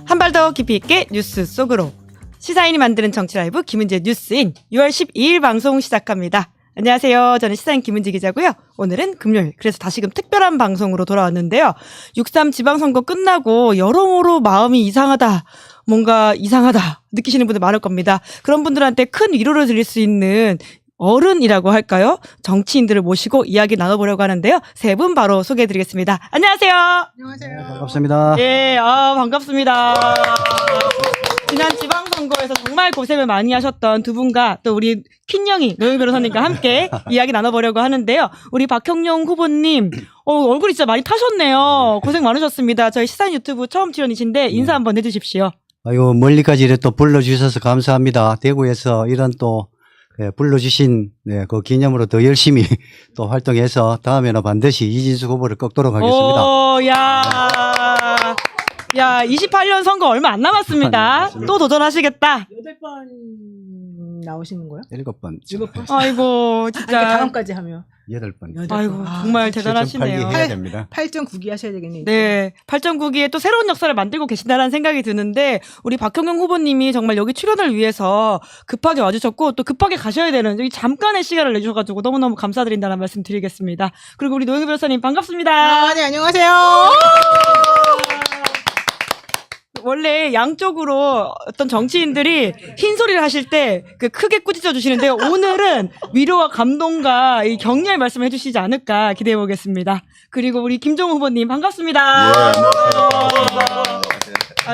한 발 더 깊이 있게 뉴스 속으로 시사인이 만드는 정치 라이브 김은지의 뉴스인 6월 12일 방송 시작합니다. 안녕하세요. 저는 시사인 김은지 기자고요. 오늘은 금요일, 그래서 다시금 특별한 방송으로 돌아왔는데요. 6.3 지방선거 끝나고 여러모로 마음이 이상하다, 뭔가 이상하다 느끼시는 분들 많을 겁니다. 그런 분들한테 큰 위로를 드릴 수 있는 어른이라고 할까요? 정치인들을 모시고 이야기 나눠보려고 하는데요. 세 분 바로 소개해드리겠습니다. 안녕하세요. 안녕하세요. 네, 반갑습니다. 예, 반갑습니다. 지난 지방선거에서 정말 고생을 많이 하셨던 두 분과 또 우리 퀸영이 노영 변호사님과 함께 이야기 나눠보려고 하는데요. 우리 박형용 후보님, 얼굴이 진짜 많이 타셨네요. 고생 많으셨습니다. 저희 시사인 유튜브 처음 출연이신데 인사 한번 해주십시오. 아유, 멀리까지 이렇게 또 불러주셔서 감사합니다. 대구에서 이런 또 불러주신 그 기념으로 더 열심히 또 활동해서 다음에는 반드시 이진숙 후보를 꺾도록 하겠습니다. 오, 야, 28년 선거 얼마 안 남았습니다. 네, 또 도전하시겠다. 8번 나오시는 거예요? 7번. 7번? 아이고, 진짜. 다음까지 하면 8번. 아이고, 정말 대단하시네요. 7.8기 해야 됩니다. 8.9기 하셔야 되겠네요. 네. 8.9기에 또 새로운 역사를 만들고 계신다는 생각이 드는데, 우리 박형용 후보님이 정말 여기 출연을 위해서 급하게 와주셨고, 또 급하게 가셔야 되는, 여기 잠깐의 시간을 내주셔가지고 너무너무 감사드린다는 말씀 드리겠습니다. 그리고 우리 노영희 변호사님 반갑습니다. 네, 안녕하세요. 원래 양쪽으로 어떤 정치인들이 흰소리를 하실 때 크게 꾸짖어 주시는데요. 오늘은 위로와 감동과 이 격려의 말씀을 해주시지 않을까 기대해 보겠습니다. 그리고 우리 김종우 후보님 반갑습니다. 예, 안녕하세요.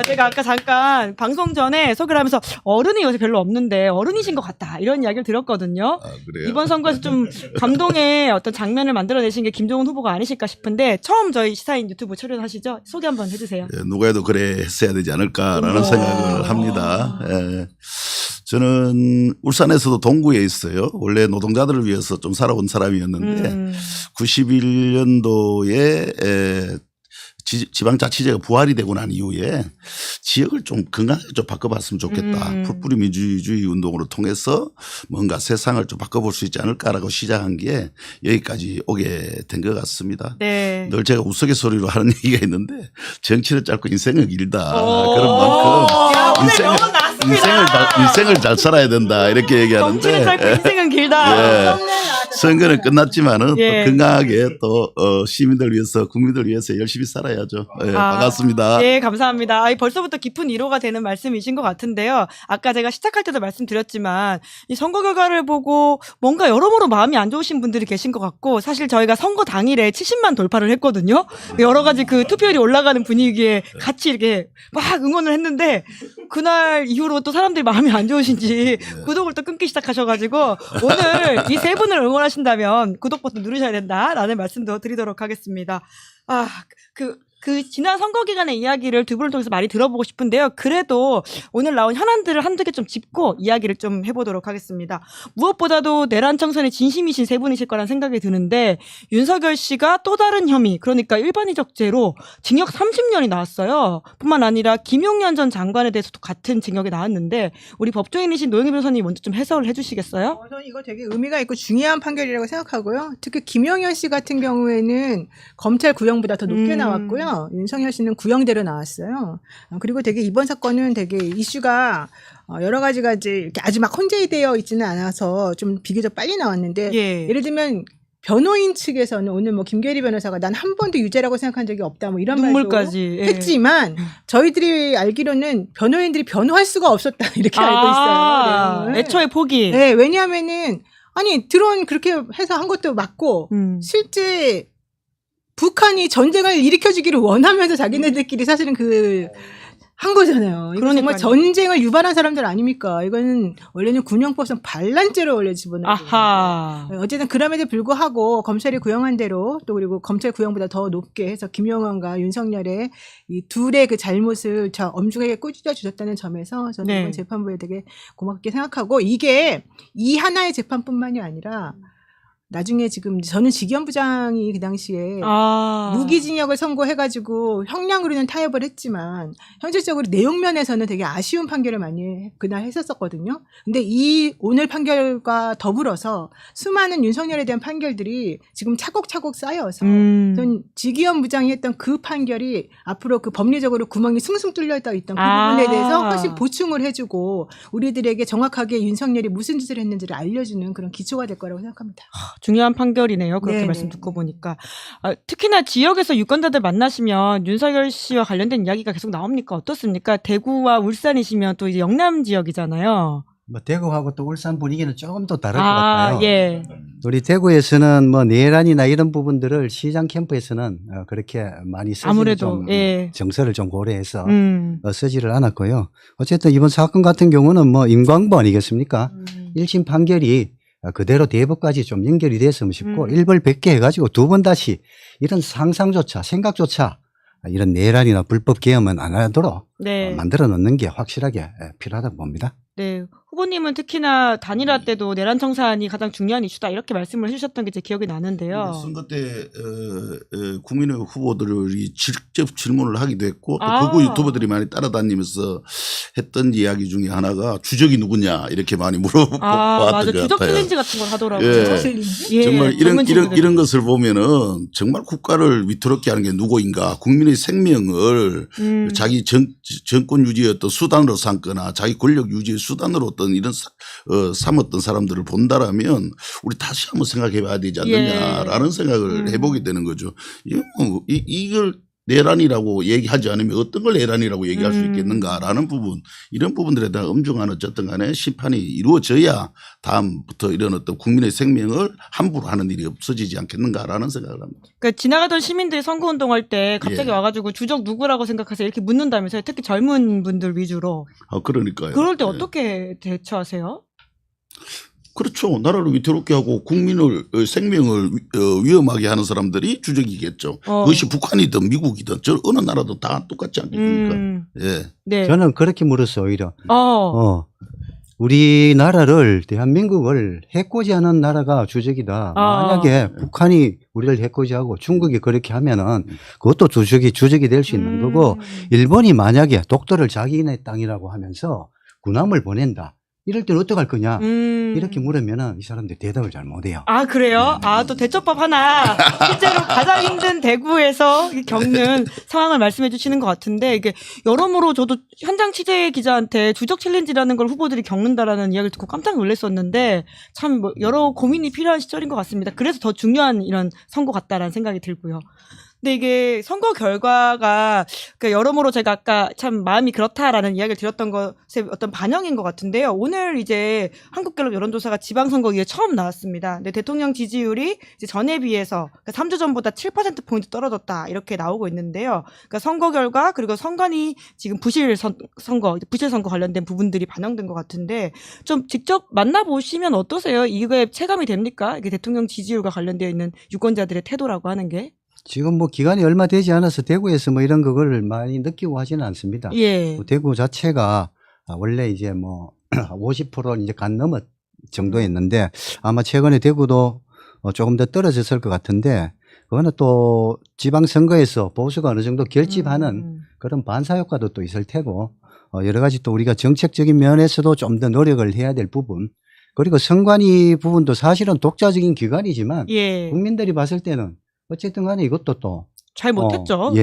제가 아까 잠깐 방송 전에 소개를 하면서 어른이 요새 별로 없는데 어른이신 것 같다 이런 이야기를 들었거든요. 그래요? 이번 선거에서 좀 감동의 어떤 장면을 만들어내신 게 김종훈 후보가 아니실까 싶은데 처음 저희 시사인 유튜브 출연하시죠? 소개 한번 해주세요. 예, 누가 해도 그래 했어야 되지 않을까라는 생각을 합니다. 예. 저는 울산에서도 동구에 있어요. 원래 노동자들을 위해서 좀 살아온 사람이었는데 91년도에 지방자치제가 부활이 되고 난 이후에 지역을 좀 건강하게 좀 바꿔봤으면 좋겠다. 풀뿌리 민주주의 운동으로 통해서 뭔가 세상을 좀 바꿔볼 수 있지 않을까라고 시작한 게 여기까지 오게 된 것 같습니다. 네. 늘 제가 우스갯소리로 하는 얘기가 있는데 정치는 짧고 인생은 길다. 그런 만큼 오늘 명언 나왔습니다. 인생을 잘 살아야 된다. 이렇게 얘기하는데 정치는 짧고 인생은 길다. 선거는 끝났지만은 예. 또 건강하게 또 시민들 위해서 국민들 위해서 열심히 살아야죠. 예, 반갑습니다. 예, 감사합니다. 벌써부터 깊은 위로가 되는 말씀이신 것 같은데요. 아까 제가 시작할 때도 말씀드렸지만 이 선거 결과를 보고 뭔가 여러모로 마음이 안 좋으신 분들이 계신 것 같고 사실 저희가 선거 당일에 70만 돌파를 했거든요. 여러 가지 그 투표율이 올라가는 분위기에 같이 이렇게 막 응원을 했는데 그날 이후로 또 사람들이 마음이 안 좋으신지 구독을 또 끊기 시작하셔가지고 오늘 이 세 분을 응원하신다면 구독 버튼 누르셔야 된다라는 말씀도 드리도록 하겠습니다. 지난 선거 기간의 이야기를 두 분을 통해서 많이 들어보고 싶은데요. 그래도 오늘 나온 현안들을 한두 개 좀 짚고 이야기를 좀 해보도록 하겠습니다. 무엇보다도 내란 청산에 진심이신 세 분이실 거란 생각이 드는데 윤석열 씨가 또 다른 혐의, 그러니까 일반이적 죄로 징역 30년이 나왔어요. 뿐만 아니라 김용현 전 장관에 대해서도 같은 징역이 나왔는데 우리 법조인이신 노영희 변호사님 먼저 좀 해석을 해주시겠어요? 저는 이거 되게 의미가 있고 중요한 판결이라고 생각하고요. 특히 김용현 씨 같은 경우에는 검찰 구형보다 더 높게 나왔고요. 윤석열 씨는 구형대로 나왔어요. 그리고 되게 이번 사건은 되게 이슈가 여러 가지가 이제 이렇게 아주 막 혼재되어 있지는 않아서 좀 비교적 빨리 나왔는데 예를 들면 변호인 측에서는 오늘 뭐 김계리 변호사가 난 한 번도 유죄라고 생각한 적이 없다 뭐 이런 눈물까지 말도 했지만 저희들이 알기로는 변호인들이 변호할 수가 없었다 이렇게 알고 있어요. 네. 애초에 포기. 네, 왜냐하면은 아니 드론 그렇게 해서 한 것도 맞고 실제 북한이 전쟁을 일으켜주기를 원하면서 자기네들끼리 사실은 한 거잖아요. 이거 정말 전쟁을 유발한 사람들 아닙니까? 이거는 원래는 군형법상 반란죄로 원래 집어넣어요. 어쨌든 그럼에도 불구하고 검찰이 구형한 대로 또 그리고 검찰 구형보다 더 높게 해서 김용현과 윤석열의 이 둘의 그 잘못을 엄중하게 꾸짖어 주셨다는 점에서 저는 이번 재판부에 되게 고맙게 생각하고 이게 이 하나의 재판뿐만이 아니라 나중에 지금 저는 직위원부장이 그 당시에 아. 무기징역을 선고해가지고 형량으로는 타협을 했지만 현실적으로 내용면에서는 되게 아쉬운 판결을 많이 그날 했었거든요. 근데 이 오늘 판결과 더불어서 수많은 윤석열에 대한 판결들이 지금 차곡차곡 쌓여서 전 직위원부장이 했던 그 판결이 앞으로 그 법리적으로 구멍이 숭숭 뚫려 있던 그 부분에 대해서 훨씬 보충을 해주고 우리들에게 정확하게 윤석열이 무슨 짓을 했는지를 알려주는 그런 기초가 될 거라고 생각합니다. 중요한 판결이네요. 그렇게 네네. 말씀 듣고 보니까. 특히나 지역에서 유권자들 만나시면 윤석열 씨와 관련된 이야기가 계속 나옵니까? 어떻습니까? 대구와 울산이시면 또 이제 영남 지역이잖아요. 뭐 대구하고 또 울산 분위기는 조금 더 다를 것 같아요. 예. 우리 대구에서는 뭐 내란이나 이런 부분들을 시장 캠프에서는 그렇게 많이 쓰지를 아무래도, 좀 예. 정서를 좀 고려해서 음. 쓰지를 않았고요. 어쨌든 이번 사건 같은 경우는 뭐 인광부 아니겠습니까? 1심 판결이 그대로 대법까지 좀 연결이 됐으면 싶고 일벌백계 해가지고 두 번 다시 이런 상상조차 생각조차 이런 내란이나 불법 계엄은 안 하도록 네. 만들어 놓는 게 확실하게 필요하다고 봅니다. 네. 후보님은 특히나 단일화 때도 내란 청산이 가장 중요한 이슈다 이렇게 말씀을 해주셨던 게 제 기억이 나는데요. 선거 때 국민의 후보들이 직접 질문을 하기도 했고 또 아. 극우 유튜버들이 많이 따라다니면서 했던 이야기 중에 하나가 주적이 누구냐 이렇게 많이 물어봤던 맞아. 것 주적 같아요. 챌린지 같은 걸 하더라고요. 예. 예, 정말 전문 친구들은. 이런 것을 보면은 정말 국가를 위태롭게 하는 게 누구인가 국민의 생명을 자기 정권 유지의 어떤 수단으로 삼거나 자기 권력 유지의 수단으로 어떤 이런 삼았던 사람들을 본다라면 우리 다시 한번 생각해 봐야 되지 않느냐라는 생각을 해보게 되는 거죠. 이걸 내란이라고 얘기하지 않으면 어떤 걸 내란이라고 얘기할 수 있겠는가라는 부분 이런 부분들에 대한 엄중한 어쨌든 간에 심판이 이루어져야 다음부터 이런 어떤 국민의 생명을 함부로 하는 일이 없어지지 않겠는가라는 생각을 합니다. 그러니까 지나가던 시민들이 선거운동할 때 갑자기 예. 와가지고 주적 누구라고 생각하세요? 이렇게 묻는다면서요. 특히 젊은 분들 위주로. 그러니까요. 그럴 때 예. 어떻게 대처하세요? 그렇죠. 나라를 위태롭게 하고 국민을 생명을 위험하게 하는 사람들이 주적이겠죠. 그것이 북한이든 미국이든 저 어느 나라도 다 똑같지 않겠습니까? 예. 네. 저는 그렇게 물었어요, 오히려. 어. 우리나라를 대한민국을 해코지하는 나라가 주적이다. 만약에 북한이 우리를 해코지하고 중국이 그렇게 하면은 그것도 주적이 될 수 있는 거고 일본이 만약에 독도를 자기네 땅이라고 하면서 군함을 보낸다. 이럴 때는 어떡할 거냐? 이렇게 물으면은 이 사람들 대답을 잘 못해요. 아, 그래요? 또 대처법 하나. 실제로 가장 힘든 대구에서 겪는 상황을 말씀해 주시는 것 같은데, 이게 여러모로 저도 현장 취재 기자한테 주적 챌린지라는 걸 후보들이 겪는다라는 이야기를 듣고 깜짝 놀랐었는데, 참 뭐 여러 고민이 필요한 시절인 것 같습니다. 그래서 더 중요한 이런 선거 같다라는 생각이 들고요. 근데 이게 선거 결과가 여러모로 제가 아까 참 마음이 그렇다라는 이야기를 드렸던 것의 어떤 반영인 것 같은데요. 오늘 이제 한국갤럽 여론조사가 지방선거 이후에 처음 나왔습니다. 근데 대통령 지지율이 이제 전에 비해서 3주 전보다 7%포인트 떨어졌다 이렇게 나오고 있는데요. 그러니까 선거 결과 그리고 선관위 지금 부실 선거 관련된 부분들이 반영된 것 같은데 좀 직접 만나보시면 어떠세요? 이게 체감이 됩니까? 이게 대통령 지지율과 관련되어 있는 유권자들의 태도라고 하는 게? 지금 뭐 기간이 얼마 되지 않아서 대구에서 뭐 이런 그거를 많이 느끼고 하지는 않습니다. 예. 대구 자체가 원래 이제 뭐 50% 이제 간 넘었 정도였는데 아마 최근에 대구도 조금 더 떨어졌을 것 같은데 그거는 또 지방선거에서 보수가 어느 정도 결집하는 그런 반사효과도 또 있을 테고 여러 가지 또 우리가 정책적인 면에서도 좀 더 노력을 해야 될 부분 그리고 선관위 부분도 사실은 독자적인 기관이지만 예. 국민들이 봤을 때는 어쨌든 간에 이것도 또 잘 못했죠.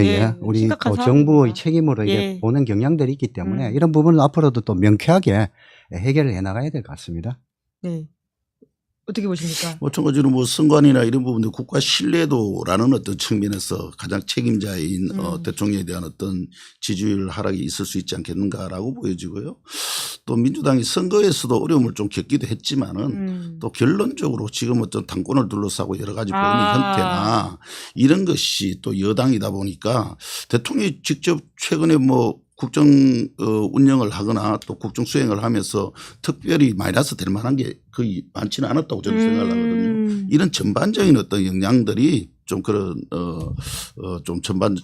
우리 심각한 또 정부의 상황입니다. 책임으로 이게 보는 경향들이 있기 때문에 이런 부분은 앞으로도 또 명쾌하게 해결을 해나가야 될 것 같습니다. 네. 어떻게 보십니까? 마찬가지로 뭐 선관위나 이런 부분들 국가 신뢰도라는 어떤 측면에서 가장 책임자인 대통령에 대한 어떤 지지율 하락이 있을 수 있지 않겠는가라고 보여지고요. 또 민주당이 선거에서도 어려움을 좀 겪기도 했지만은 또 결론적으로 지금 어떤 당권을 둘러싸고 여러 가지 보이는 형태나 이런 것이 또 여당이다 보니까 대통령이 직접 최근에 뭐 국정 운영을 하거나 또 국정 수행을 하면서 특별히 마이너스 될 만한 게 거의 많지는 않았다고 저는 생각을 하거든요. 이런 전반적인 어떤 영향들이 좀 그런 좀 전반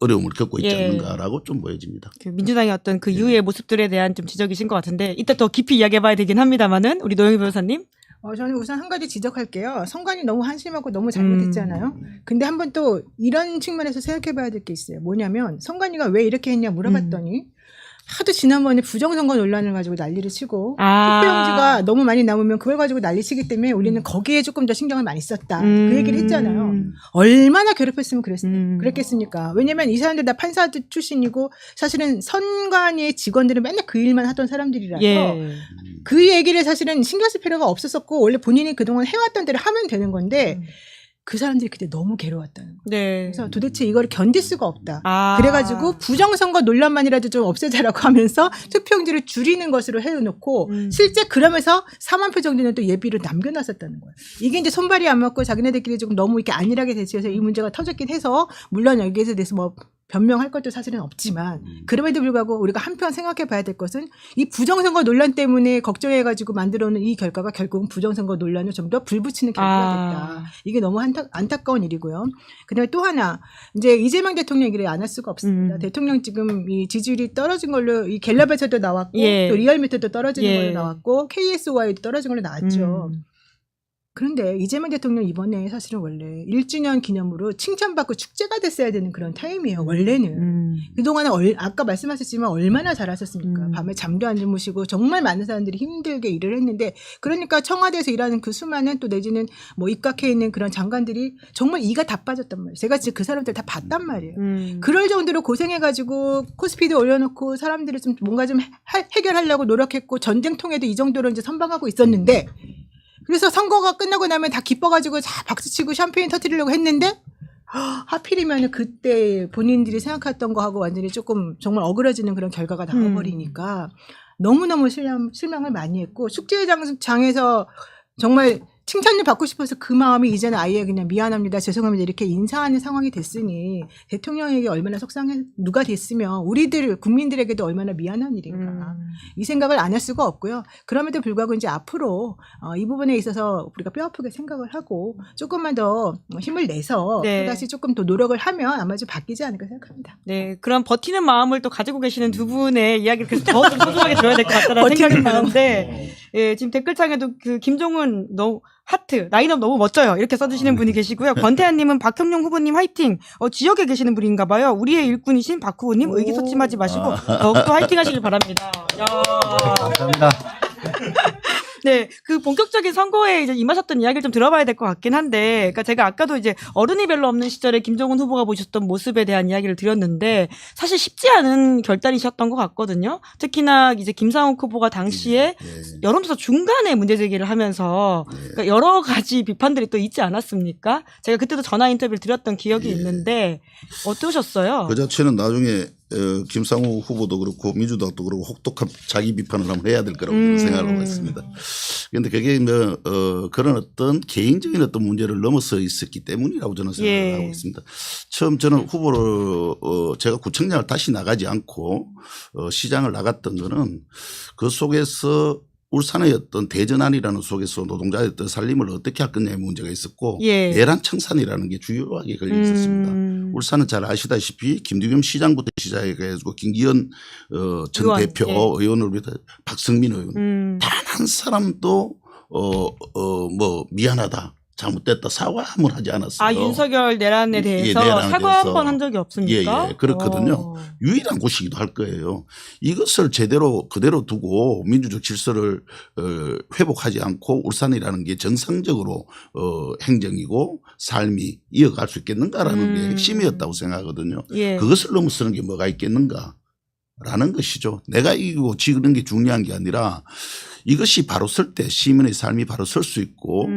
어려움을 겪고 있지 않는가라고 좀 보여집니다. 민주당의 어떤 그 이후의 모습들에 대한 좀 지적이신 것 같은데 이따 더 깊이 이야기해봐야 되긴 합니다만은 우리 노영희 변호사님 저는 우선 한 가지 지적할게요. 선관위 너무 한심하고 너무 잘못했잖아요. 근데 한번 또 이런 측면에서 생각해 봐야 될 게 있어요. 뭐냐면 선관위가 왜 이렇게 했냐 물어봤더니 하도 지난번에 부정선거 논란을 가지고 난리를 치고 투표용지가 너무 많이 남으면 그걸 가지고 난리치기 때문에 우리는 거기에 조금 더 신경을 많이 썼다. 그 얘기를 했잖아요. 얼마나 괴롭혔으면 그랬겠습니까? 왜냐면 이 사람들 다 판사 출신이고 사실은 선관위의 직원들은 맨날 그 일만 하던 사람들이라서 그 얘기를 사실은 신경 쓸 필요가 없었었고 원래 본인이 그동안 해왔던 대로 하면 되는 건데 그 사람들이 그때 너무 괴로웠다는 거예요. 네. 그래서 도대체 이걸 견딜 수가 없다. 그래가지고 부정선거 논란만이라도 좀 없애자라고 하면서 투표용지를 줄이는 것으로 해놓고 실제 그러면서 4만 표 정도는 또 예비로 남겨놨었다는 거예요. 이게 이제 손발이 안 맞고 자기네들끼리 조금 너무 이렇게 안일하게 대처해서 이 문제가 터졌긴 해서 물론 여기에 대해서 뭐 변명할 것도 사실은 없지만 그럼에도 불구하고 우리가 한편 생각해 봐야 될 것은 이 부정선거 논란 때문에 걱정해가지고 만들어놓은 이 결과가 결국은 부정선거 논란을 좀 더 불붙이는 결과가 됐다. 이게 너무 안타까운 일이고요. 그다음에 또 하나 이제 이재명 대통령 얘기를 안 할 수가 없습니다. 대통령 지금 이 지지율이 떨어진 걸로 이 갤럽에서도 나왔고 또 리얼미터도 떨어지는 걸로 나왔고 KSY도 떨어진 걸로 나왔죠. 그런데 이재명 대통령 이번에 사실은 원래 1주년 기념으로 칭찬받고 축제가 됐어야 되는 그런 타임이에요. 원래는. 그동안에 아까 말씀하셨지만 얼마나 잘하셨습니까? 밤에 잠도 안 주무시고 정말 많은 사람들이 힘들게 일을 했는데 그러니까 청와대에서 일하는 그 수많은 또 내지는 뭐 입각해 있는 그런 장관들이 정말 이가 다 빠졌단 말이에요. 제가 지금 그 사람들 다 봤단 말이에요. 그럴 정도로 고생해가지고 코스피도 올려놓고 사람들이 좀 뭔가 좀 해결하려고 노력했고 전쟁통에도 이 정도로 이제 선방하고 있었는데 그래서 선거가 끝나고 나면 다 기뻐가지고 다 박수치고 샴페인 터뜨리려고 했는데 하필이면 그때 본인들이 생각했던 거하고 완전히 조금 정말 어그러지는 그런 결과가 나와버리니까 너무너무 실망을 많이 했고 축제장에서 정말 칭찬을 받고 싶어서 그 마음이 이제는 아예 그냥 미안합니다, 죄송합니다 이렇게 인사하는 상황이 됐으니 대통령에게 얼마나 누가 됐으면 우리들 국민들에게도 얼마나 미안한 일인가 이 생각을 안 할 수가 없고요. 그럼에도 불구하고 이제 앞으로 이 부분에 있어서 우리가 뼈아프게 생각을 하고 조금만 더 힘을 내서 또다시 조금 더 노력을 하면 아마 좀 바뀌지 않을까 생각합니다. 네, 그런 버티는 마음을 또 가지고 계시는 두 분의 이야기를 그래서 더 좀 소중하게 들어야 될 것 같다는 생각이 드는데 지금 댓글창에도 그 김종은 너무 하트, 라인업 너무 멋져요. 이렇게 써주시는 분이 계시고요. 권태환님은 박형룡 후보님 화이팅. 지역에 계시는 분인가 봐요. 우리의 일꾼이신 박 후보님 의기소침하지 마시고 더욱더 화이팅 하시길 바랍니다. 야. 감사합니다. 네, 그 본격적인 선거에 이제 임하셨던 이야기를 좀 들어봐야 될 것 같긴 한데, 그러니까 제가 아까도 이제 어른이 별로 없는 시절에 김정은 후보가 보셨던 모습에 대한 이야기를 드렸는데, 사실 쉽지 않은 결단이셨던 것 같거든요. 특히나 이제 김상욱 후보가 당시에 여론조사 중간에 문제 제기를 하면서 그러니까 여러 가지 비판들이 또 있지 않았습니까? 제가 그때도 전화 인터뷰를 드렸던 기억이 있는데 어떠셨어요? 그 자체는 나중에 김상우 후보도 그렇고 민주당도 그렇고 혹독한 자기 비판을 한번 해야 될 거라고 저는 생각하고 있습니다. 그런데 그게 그런 어떤 개인적인 어떤 문제를 넘어서 있었기 때문이라고 저는 생각하고 있습니다. 처음 저는 후보를 제가 구청장을 다시 나가지 않고 시장을 나갔던 거는 그 속에서 울산의 어떤 대전안이라는 속에서 노동자의 어떤 살림을 어떻게 할 거냐의 문제가 있었고 내란 청산이라는 게 주요하게 걸려 있었습니다. 울산은 잘 아시다시피 김두겸 시장부터 시작해가지고 김기현 전 대표 의원을 비롯해 박성민 의원 단 한 사람도 뭐 미안하다. 잘못됐다 사과 한번 하지 않았어요. 윤석열 내란에 대해서 내란에 사과 대해서. 한번 한 적이 없습니까? 그렇거든요. 유일한 곳이기도 할 거예요. 이것을 그대로 두고 민주적 질서를 회복하지 않고 울산이라는 게 정상적으로 행정이고 삶이 이어갈 수 있겠는가라는 게 핵심이었다고 생각하거든요. 그것을 넘어서는 게 뭐가 있겠는가라는 것이죠. 내가 이기고 지는 게 중요한 게 아니라 이것이 바로 설 때 시민의 삶이 바로 설 수 있고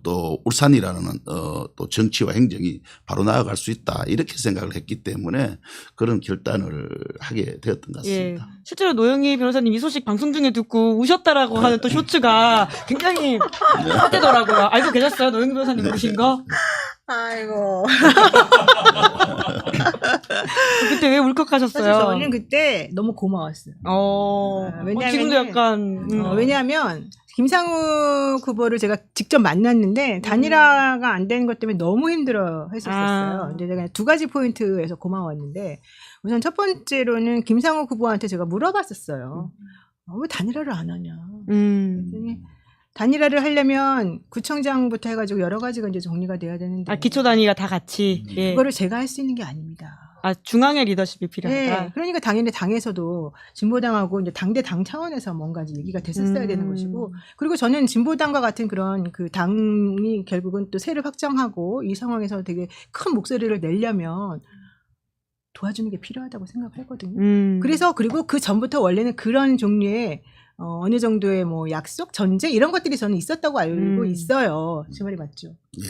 또 울산이라는 또 정치와 행정이 바로 나아갈 수 있다 이렇게 생각을 했기 때문에 그런 결단을 하게 되었던 것 같습니다. 실제로 노영희 변호사님 이 소식 방송 중에 듣고 우셨다라고 하는 또 쇼츠가 굉장히 핫되더라고요. 알고 계셨어요? 노영희 변호사님 우신 거? 아이고. 그때 왜 울컥하셨어요? 사실 저는 그때 너무 고마웠어요. 왜냐하면 지금도 약간 왜냐하면 김상욱 후보를 제가 직접 만났는데 단일화가 안 되는 것 때문에 너무 힘들어 했었어요. 근데 제가 두 가지 포인트에서 고마웠는데 우선 첫 번째로는 김상욱 후보한테 제가 물어봤었어요. 왜 단일화를 안 하냐. 그랬더니 단일화를 하려면 구청장부터 해가지고 여러 가지가 이제 정리가 돼야 되는데. 기초 단위가 다 같이. 예. 그거를 제가 할 수 있는 게 아닙니다. 중앙의 리더십이 필요하다. 네, 그러니까 당연히 당에서도 진보당하고 이제 당 차원에서 뭔가 이제 얘기가 됐었어야 되는 것이고, 그리고 저는 진보당과 같은 그런 그 당이 결국은 또 세를 확장하고 이 상황에서 되게 큰 목소리를 내려면 도와주는 게 필요하다고 생각하거든요. 그래서 그리고 그 전부터 원래는 그런 종류의 어느 정도의 뭐 약속, 전제 이런 것들이 저는 있었다고 알고 있어요. 제 말이 맞죠? 예.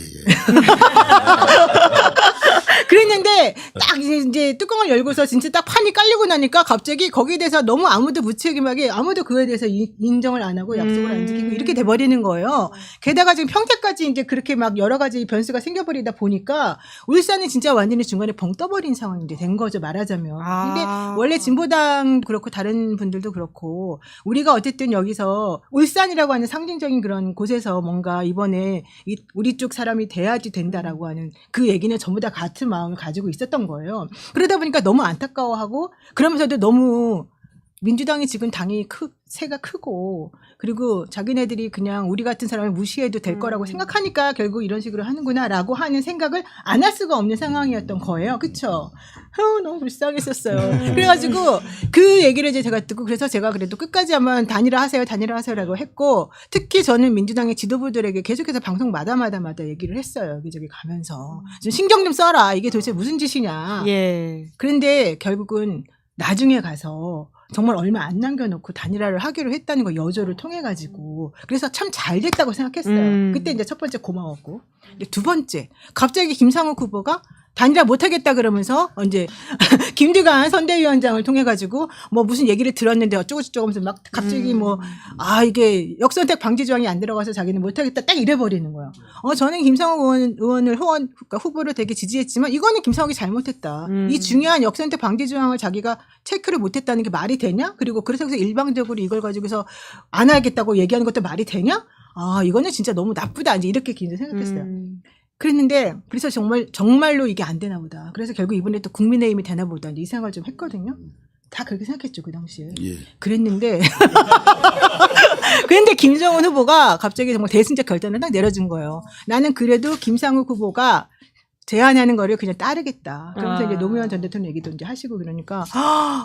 그랬는데 딱 이제 뚜껑을 열고서 진짜 딱 판이 깔리고 나니까 갑자기 거기에 대해서 너무 아무도 무책임하게 아무도 그거에 대해서 인정을 안 하고 약속을 안 지키고 이렇게 돼버리는 거예요. 게다가 지금 평택까지 이제 그렇게 막 여러 가지 변수가 생겨버리다 보니까 울산은 진짜 완전히 중간에 벙 떠버린 상황이 이제 된 거죠, 말하자면. 근데 원래 진보당 그렇고 다른 분들도 그렇고 우리가 어쨌든 여기서 울산이라고 하는 상징적인 그런 곳에서 뭔가 이번에 우리 쪽 사람이 돼야지 된다라고 하는 그 얘기는 전부 다 같은 마음을 가지고 있었던 거예요. 그러다 보니까 너무 안타까워하고 그러면서도 너무 민주당이 지금 당이 세가 크고 그리고 자기네들이 그냥 우리 같은 사람을 무시해도 될 거라고 생각하니까 결국 이런 식으로 하는구나라고 하는 생각을 안 할 수가 없는 상황이었던 거예요. 그쵸? 너무 불쌍했었어요. 그래가지고 그 얘기를 이제 제가 듣고 그래서 제가 그래도 끝까지 한번 단일화 하세요라고 했고 특히 저는 민주당의 지도부들에게 계속해서 방송마다 얘기를 했어요. 여기저기 가면서. 좀 신경 좀 써라. 이게 도대체 무슨 짓이냐. 예. 그런데 결국은 나중에 가서 정말 얼마 안 남겨놓고 단일화를 하기로 했다는 거 여조를 통해가지고 그래서 참 잘 됐다고 생각했어요. 그때 이제 첫 번째 고마웠고 두 번째 갑자기 김상욱 후보가 단일화 못하겠다 그러면서 이제 김두관 선대위원장을 통해가지고 뭐 무슨 얘기를 들었는데 어쩌고저쩌고 하면서 막 갑자기 이게 역선택 방지 조항이 안 들어가서 자기는 못하겠다 딱 이래버리는 거예요. 저는 김상욱 의원을 그러니까 후보를 되게 지지했지만 이거는 김상욱이 잘못했다. 이 중요한 역선택 방지 조항을 자기가 체크를 못했다는 게 말이 되냐? 그리고 그래서 일방적으로 이걸 가지고서 안 하겠다고 얘기하는 것도 말이 되냐? 이거는 진짜 너무 나쁘다. 이제 이렇게 생각했어요. 그랬는데 그래서 정말로 이게 안 되나 보다. 그래서 결국 이번에 또 국민의힘이 되나 보다. 이 생각을 좀 했거든요. 다 그렇게 생각했죠 그 당시에. 예. 그랬는데 그런데 김정은 후보가 갑자기 정말 대승적 결단을 딱 내려준 거예요. 나는 그래도 김상욱 후보가 제안하는 거를 그냥 따르겠다. 그러면서 이제 노무현 전 대통령 얘기도 이제 하시고 그러니까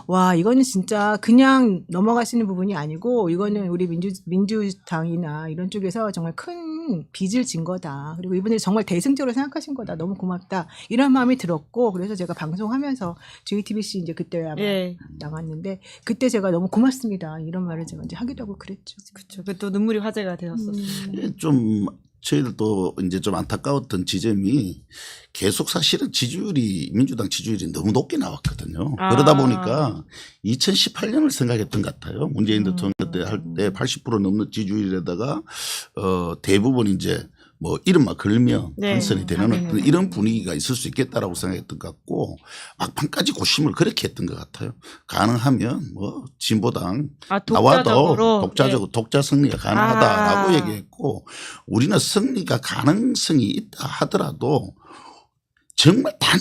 와 이거는 진짜 그냥 넘어가시는 부분이 아니고 이거는 우리 민주당이나 이런 쪽에서 정말 큰 빚을 진 거다. 그리고 이분들이 정말 대승적으로 생각하신 거다. 너무 고맙다. 이런 마음이 들었고 그래서 제가 방송하면서 JTBC 이제 그때 아마 나갔는데 그때 제가 너무 고맙습니다. 이런 말을 제가 이제 하기도 하고 그랬죠. 그렇죠. 또 눈물이 화제가 되었었어요. 좀 저희들도 이제 좀 안타까웠던 지점이 계속 사실은 민주당 지지율이 너무 높게 나왔거든요. 그러다 보니까 2018년을 생각했던 것 같아요. 문재인 대통령 때 할 때 80% 넘는 지지율에다가 대부분 이제 뭐 이름만 걸면 당선이 되는 어떤 이런 분위기가 있을 수 있겠다라고 생각했던 것 같고 막판까지 고심을 그렇게 했던 것 같아요. 가능하면 뭐 진보당 나와도 독자 승리가 가능하다라고 얘기했고 우리는 승리가 가능성이 있다 하더라도 정말 단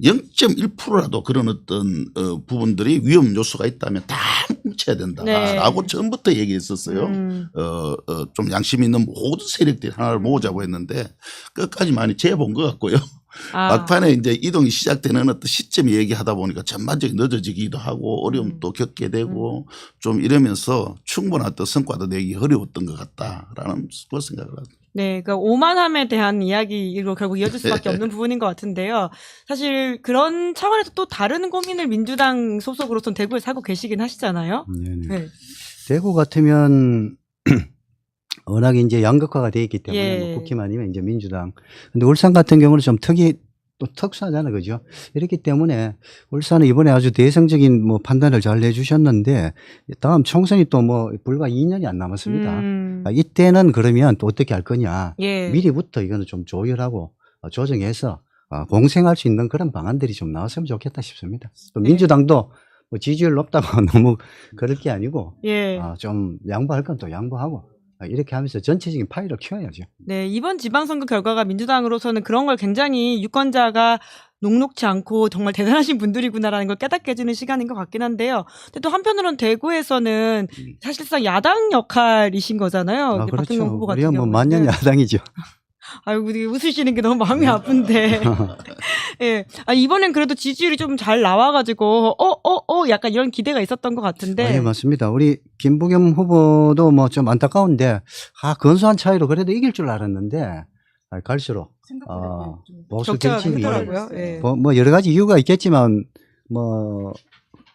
0.1%라도 그런 어떤 부분들이 위험 요소가 있다면 다 뭉쳐야 된다라고 처음부터 얘기했었어요. 좀 양심 있는 모든 세력들이 하나를 모으자고 했는데 끝까지 많이 재본 것 같고요. 막판에 이제 이동이 시작되는 어떤 시점이 얘기하다 보니까 전반적인 늦어지기도 하고 어려움도 겪게 되고 좀 이러면서 충분한 어떤 성과도 내기 어려웠던 것 같다라는 그런 생각을 합니다. 네, 그러니까 오만함에 대한 이야기로 결국 이어질 수밖에 없는 부분인 것 같은데요. 사실 그런 차원에서 또 다른 고민을 민주당 소속으로선 대구에서 하고 계시긴 하시잖아요. 네. 대구 같으면 워낙 이제 양극화가 돼 있기 때문에 뭐 국힘 아니면 이제 민주당. 근데 울산 같은 경우는 좀 또 특수하잖아요. 그죠? 이렇기 때문에 울산은 이번에 아주 대승적인 뭐 판단을 잘 내주셨는데 다음 총선이 또 뭐 불과 2년이 안 남았습니다. 이때는 그러면 또 어떻게 할 거냐. 미리부터 이거는 좀 조율하고 조정해서 공생할 수 있는 그런 방안들이 좀 나왔으면 좋겠다 싶습니다. 또 민주당도 뭐 지지율 높다고 너무 그럴 게 아니고 좀 양보할 건 또 양보하고 이렇게 하면서 전체적인 파이를 키워야죠. 네, 이번 지방선거 결과가 민주당으로서는 그런 걸 굉장히 유권자가 녹록지 않고 정말 대단하신 분들이구나라는 걸 깨닫게 해주는 시간인 것 같긴 한데요. 근데 또 한편으로는 대구에서는 사실상 야당 역할이신 거잖아요. 아, 박형영 그렇죠. 후보 같은 우리가 뭐 경우는. 만년 야당이죠. 아이고, 되게 웃으시는 게 너무 마음이 아픈데. 예. 아, 이번엔 그래도 지지율이 좀 잘 나와가지고, 약간 이런 기대가 있었던 것 같은데. 네, 맞습니다. 우리 김부겸 후보도 뭐 좀 안타까운데, 근소한 차이로 그래도 이길 줄 알았는데, 갈수록, 보수 격차가 결집이, 크더라고요. 예. 뭐 여러 가지 이유가 있겠지만, 뭐,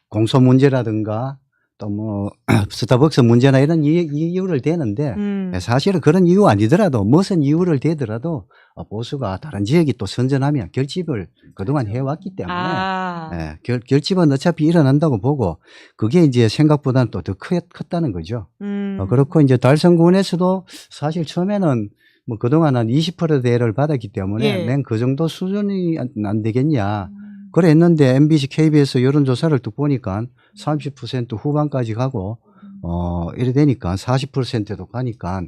공소 문제라든가, 또 뭐, 스타벅스 문제나 이런 이유를 대는데, 사실은 그런 이유 아니더라도, 무슨 이유를 대더라도, 보수가 다른 지역이 또 선전하면 결집을 그동안 해왔기 때문에, 결집은 어차피 일어난다고 보고, 그게 이제 생각보다는 또 더 컸다는 거죠. 그렇고 이제 달성군에서도 사실 처음에는 뭐 그동안 한 20%대를 받았기 때문에, 맨 그 정도 수준이 안 되겠냐. 그래 했는데 MBC, KBS 여론조사를 또 보니까 30% 후반까지 가고, 이래 되니까 40%도 가니까,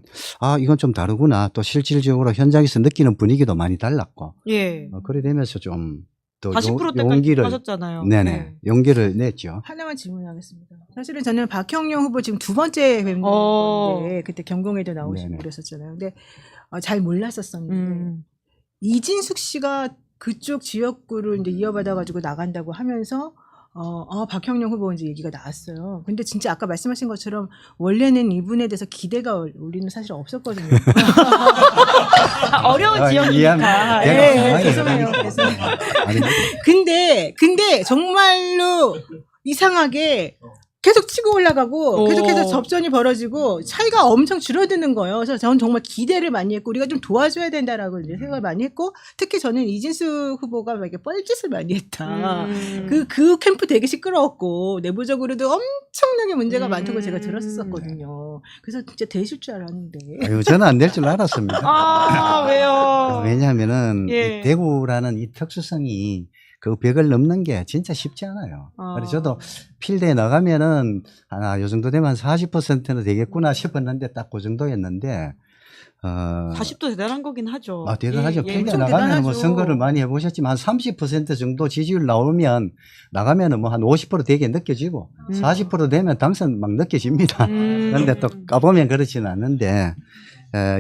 이건 좀 다르구나. 또 실질적으로 현장에서 느끼는 분위기도 많이 달랐고. 예. 그래 되면서 좀 더 40%대까지 용기를, 하셨잖아요. 네네. 용기를 냈죠. 하나만 질문하겠습니다. 사실은 저는 박형영 후보 지금 두 번째 뵙는 건데, 그때 경공에도 나오시고 네네. 그랬었잖아요. 근데 잘 몰랐었었는데, 이진숙 씨가 그쪽 지역구를 이제 이어받아가지고 나간다고 하면서, 박형영 후보 이제 얘기가 나왔어요. 근데 진짜 아까 말씀하신 것처럼 원래는 이분에 대해서 기대가 우리는 사실 없었거든요. 어려운 지역이니까. 네, 죄송해요. 근데 정말로 이상하게 계속 치고 올라가고 계속해서 접전이 벌어지고 차이가 엄청 줄어드는 거예요. 그래서 저는 정말 기대를 많이 했고 우리가 좀 도와줘야 된다라고 이제 생각을 많이 했고 특히 저는 이진수 후보가 막 이렇게 뻘짓을 많이 했다. 그 캠프 되게 시끄러웠고 내부적으로도 엄청나게 문제가 많다고 제가 들었었거든요. 그래서 진짜 되실 줄 알았는데. 아유, 저는 안 될 줄 알았습니다. 왜요? 왜냐하면은 이 대구라는 이 특수성이 그 벽을 넘는 게 진짜 쉽지 않아요. 그래서 저도 필드에 나가면은 요 정도 되면 40%는 되겠구나 싶었는데 딱 그 정도였는데 40도 대단한 거긴 하죠. 대단하죠. 필드에 나가면 뭐 선거를 많이 해보셨지만 한 30% 정도 지지율 나가면은 뭐 한 50% 되게 느껴지고 40% 되면 당선 막 느껴집니다. 그런데 또 까보면 그렇지는 않는데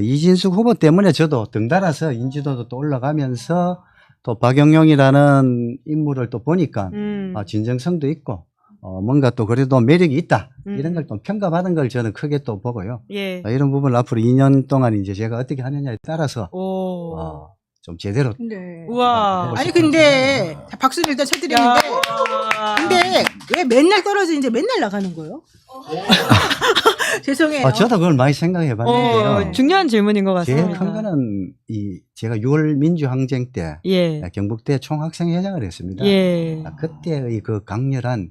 이진숙 후보 때문에 저도 덩달아서 인지도도 또 올라가면서 또 박영영이라는 인물을 또 보니까 진정성도 있고 뭔가 또 그래도 매력이 있다 이런 걸 또 평가받은 걸 저는 크게 또 보고요. 이런 부분을 앞으로 2년 동안 이제 제가 어떻게 하느냐에 따라서 좀 제대로. 네. 우와. 아니 근데 박수를 일단 쳐드리는데 근데 왜 맨날 떨어지는지 맨날 나가는 거예요? 죄송해요. 저도 그걸 많이 생각해 봤는데요. 중요한 질문인 것 같습니다. 제일 큰 거는 제가 6월 민주항쟁 때 경북대 총학생회장을 했습니다. 그때의 그 강렬한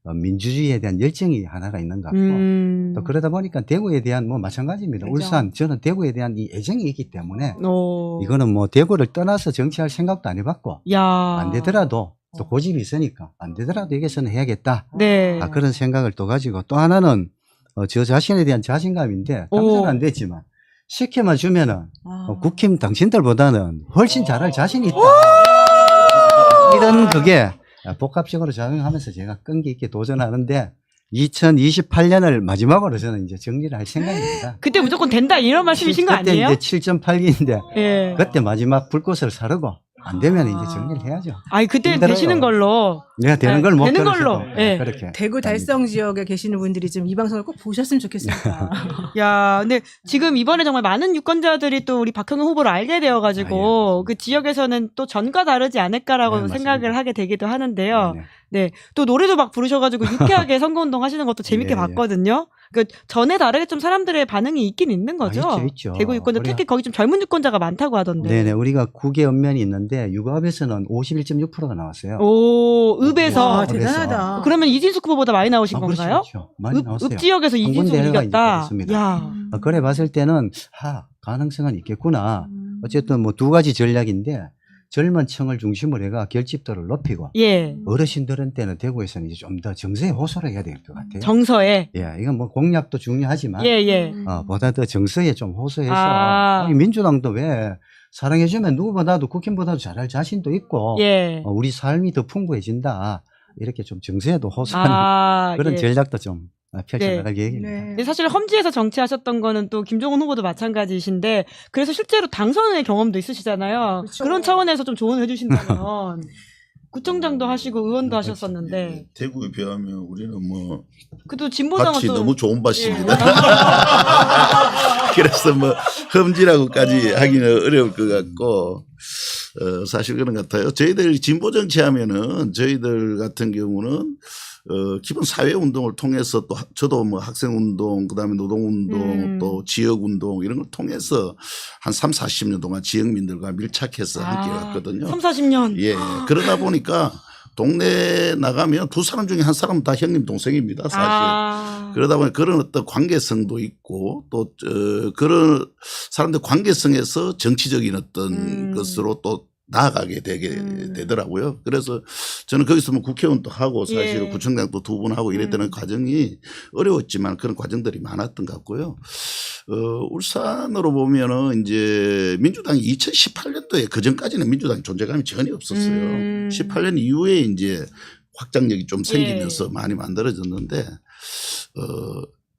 민주주의에 대한 열정이 하나가 있는 것 같고 또 그러다 보니까 대구에 대한 뭐 마찬가지입니다. 그렇죠. 울산 저는 대구에 대한 이 애정이 있기 때문에 이거는 뭐 대구를 떠나서 정치할 생각도 안 해봤고 안 되더라도 또 고집이 있으니까 안 되더라도 여기서는 해야겠다. 그런 생각을 또 가지고 또 하나는 저 자신에 대한 자신감인데 당선 안 됐지만 시켜만 주면은 국힘 당신들보다는 훨씬 잘할 자신이 있다. 이런 그게 복합적으로 작용하면서 제가 끈기 있게 도전하는데 2028년을 마지막으로 저는 이제 정리를 할 생각입니다. 그때 무조건 된다 이런 말씀이신 거 아니에요? 그때 이제 7.8기인데 그때 마지막 불꽃을 사르고 안 되면 이제 정리를 해야죠. 그때 힘들어요. 되시는 걸로. 내가 되는 걸 못 되는 걸로. 그렇게. 대구 달성 지역에 계시는 분들이 좀 이 방송을 꼭 보셨으면 좋겠습니다. 야, 근데 지금 이번에 정말 많은 유권자들이 또 우리 박형영 후보를 알게 되어가지고 그 지역에서는 또 전과 다르지 않을까라고 생각을 하게 되기도 하는데요. 또 노래도 막 부르셔가지고 유쾌하게 선거운동 하시는 것도 재밌게 봤거든요. 그 전에 다르게 좀 사람들의 반응이 있긴 있는 거죠. 있죠. 대구 유권자 특히 거기 좀 젊은 유권자가 많다고 하던데. 네네. 우리가 국외 읍면이 있는데 유갑에서는 51.6%가 나왔어요. 읍에서. 대단하다. 그러면 이진숙 후보보다 많이 나오신 건가요? 그렇죠. 많이 나왔어요. 읍 지역에서 이진숙이 이겼다. 야. 그래 봤을 때는 가능성은 있겠구나. 어쨌든 뭐 두 가지 전략인데 젊은 층을 중심으로 해가 결집도를 높이고 어르신들한테는 대구에서는 이제 좀 더 정서에 호소를 해야 될 것 같아요. 정서에. 이건 뭐 공약도 중요하지만 보다 더 정서에 좀 호소해서 민주당도 왜 사랑해주면 누구보다도 국힘보다도 잘할 자신도 있고 예. 우리 삶이 더 풍부해진다. 이렇게 좀 정세에도 호소하는 그런 예. 전략도 좀 펼쳐나갈 계획입니다. 네. 근데 사실 험지에서 정치하셨던 거는 또 김종훈 후보도 마찬가지이신데 그래서 실제로 당선의 경험도 있으시잖아요. 그렇죠. 그런 차원에서 좀 조언을 해주신다면 구청장도 하시고 의원도 하셨었는데 예, 대구에 비하면 우리는 뭐 그래도 진보당은 밭이 또 너무 좋은 밭입니다. 예. 그래서 뭐 험지라고까지 하기는 어려울 것 같고 사실 그런 것 같아요. 저희들 진보 정치하면은 저희들 같은 경우는 기본 사회 운동을 통해서 또 저도 뭐 학생 운동 그다음에 노동 운동 또 지역 운동 이런 걸 통해서 한 3, 40년 동안 지역민들과 밀착해서 함께 왔거든요. 3, 40년. 예. 그러다 보니까 동네 나가면 두 사람 중에 한 사람은 다 형님 동생입니다. 사실. 그러다 보니 그런 어떤 관계성도 있고 또 그런 사람들 관계성에서 정치적인 어떤 것으로 또 나아가게 되더라고요. 그래서 저는 거기서 뭐 국회의원도 하고 사실 예. 구청장도 2번 하고 이랬던 과정이 어려웠지만 그런 과정들이 많았던 것 같고요. 울산으로 보면은 이제 민주당이 2018년도에 그 전까지는 민주당이 존재감이 전혀 없었어요. 18년 이후에 이제 확장력이 좀 생기면서 많이 만들어졌는데,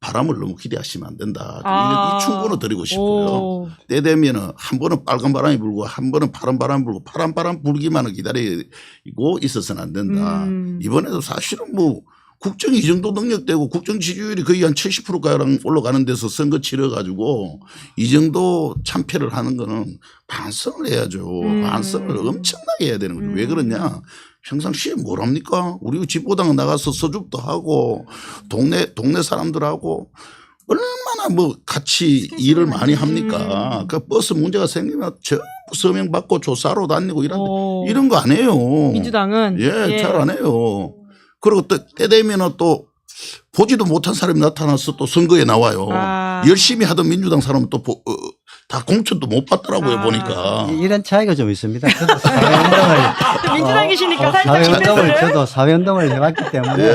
바람을 너무 기대하시면 안 된다. 이 충고를 드리고 싶어요. 때 되면은 한 번은 빨간 바람이 불고 한 번은 파란 바람이 불고 파란 바람 불기만을 기다리고 있어서는 안 된다. 이번에도 사실은 뭐 국정이 이 정도 능력되고 국정 지지율이 거의 한 70%가량 올라가는 데서 선거 치러가지고 이 정도 참패를 하는 거는 반성을 해야죠. 반성을 엄청나게 해야 되는 거죠. 왜 그러냐. 평상시에 뭘 합니까? 우리 집보당 나가서 서줍도 하고 동네 사람들하고 얼마나 뭐 같이 일을 많이 합니까? 그 버스 문제가 생기면 전부 서명 받고 조사로 다니고 이런 거 안 해요. 민주당은 예, 잘 안 해요. 그리고 또 때 되면은 또 보지도 못한 사람이 나타나서 또 선거에 나와요. 열심히 하던 민주당 사람은 또 다 공천도 못 받더라고요 보니까. 이런 차이가 좀 있습니다. 저도 사회운동을 민주당이시니까 살짝 사회운동을 저도 사회운동을 해왔기 때문에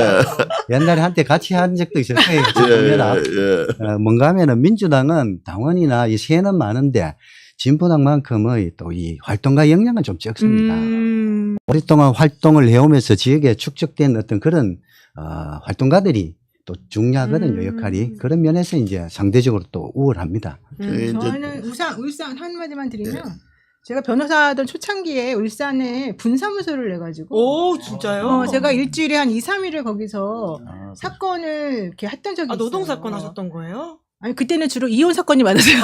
옛날에 한때 같이 한 적도 있을 거예요. 뭔가 하면은 민주당은 당원이나 이 세는 많은데 진보당만큼의 또 이 활동가 역량은 좀 적습니다. 오랫동안 활동을 해오면서 지역에 축적된 어떤 그런 활동가들이 또 중요하거든요, 역할이. 그런 면에서 이제 상대적으로 또 우월합니다. 저는 울산 한마디만 드리면 제가 변호사 하던 초창기에 울산에 분사무소를 내가지고. 오, 진짜요? 제가 일주일에 한 2, 3일을 거기서 사건을 이렇게 했던 적이 있어요. 노동사건 하셨던 거예요? 아니, 그때는 주로 이혼 사건이 많았어요.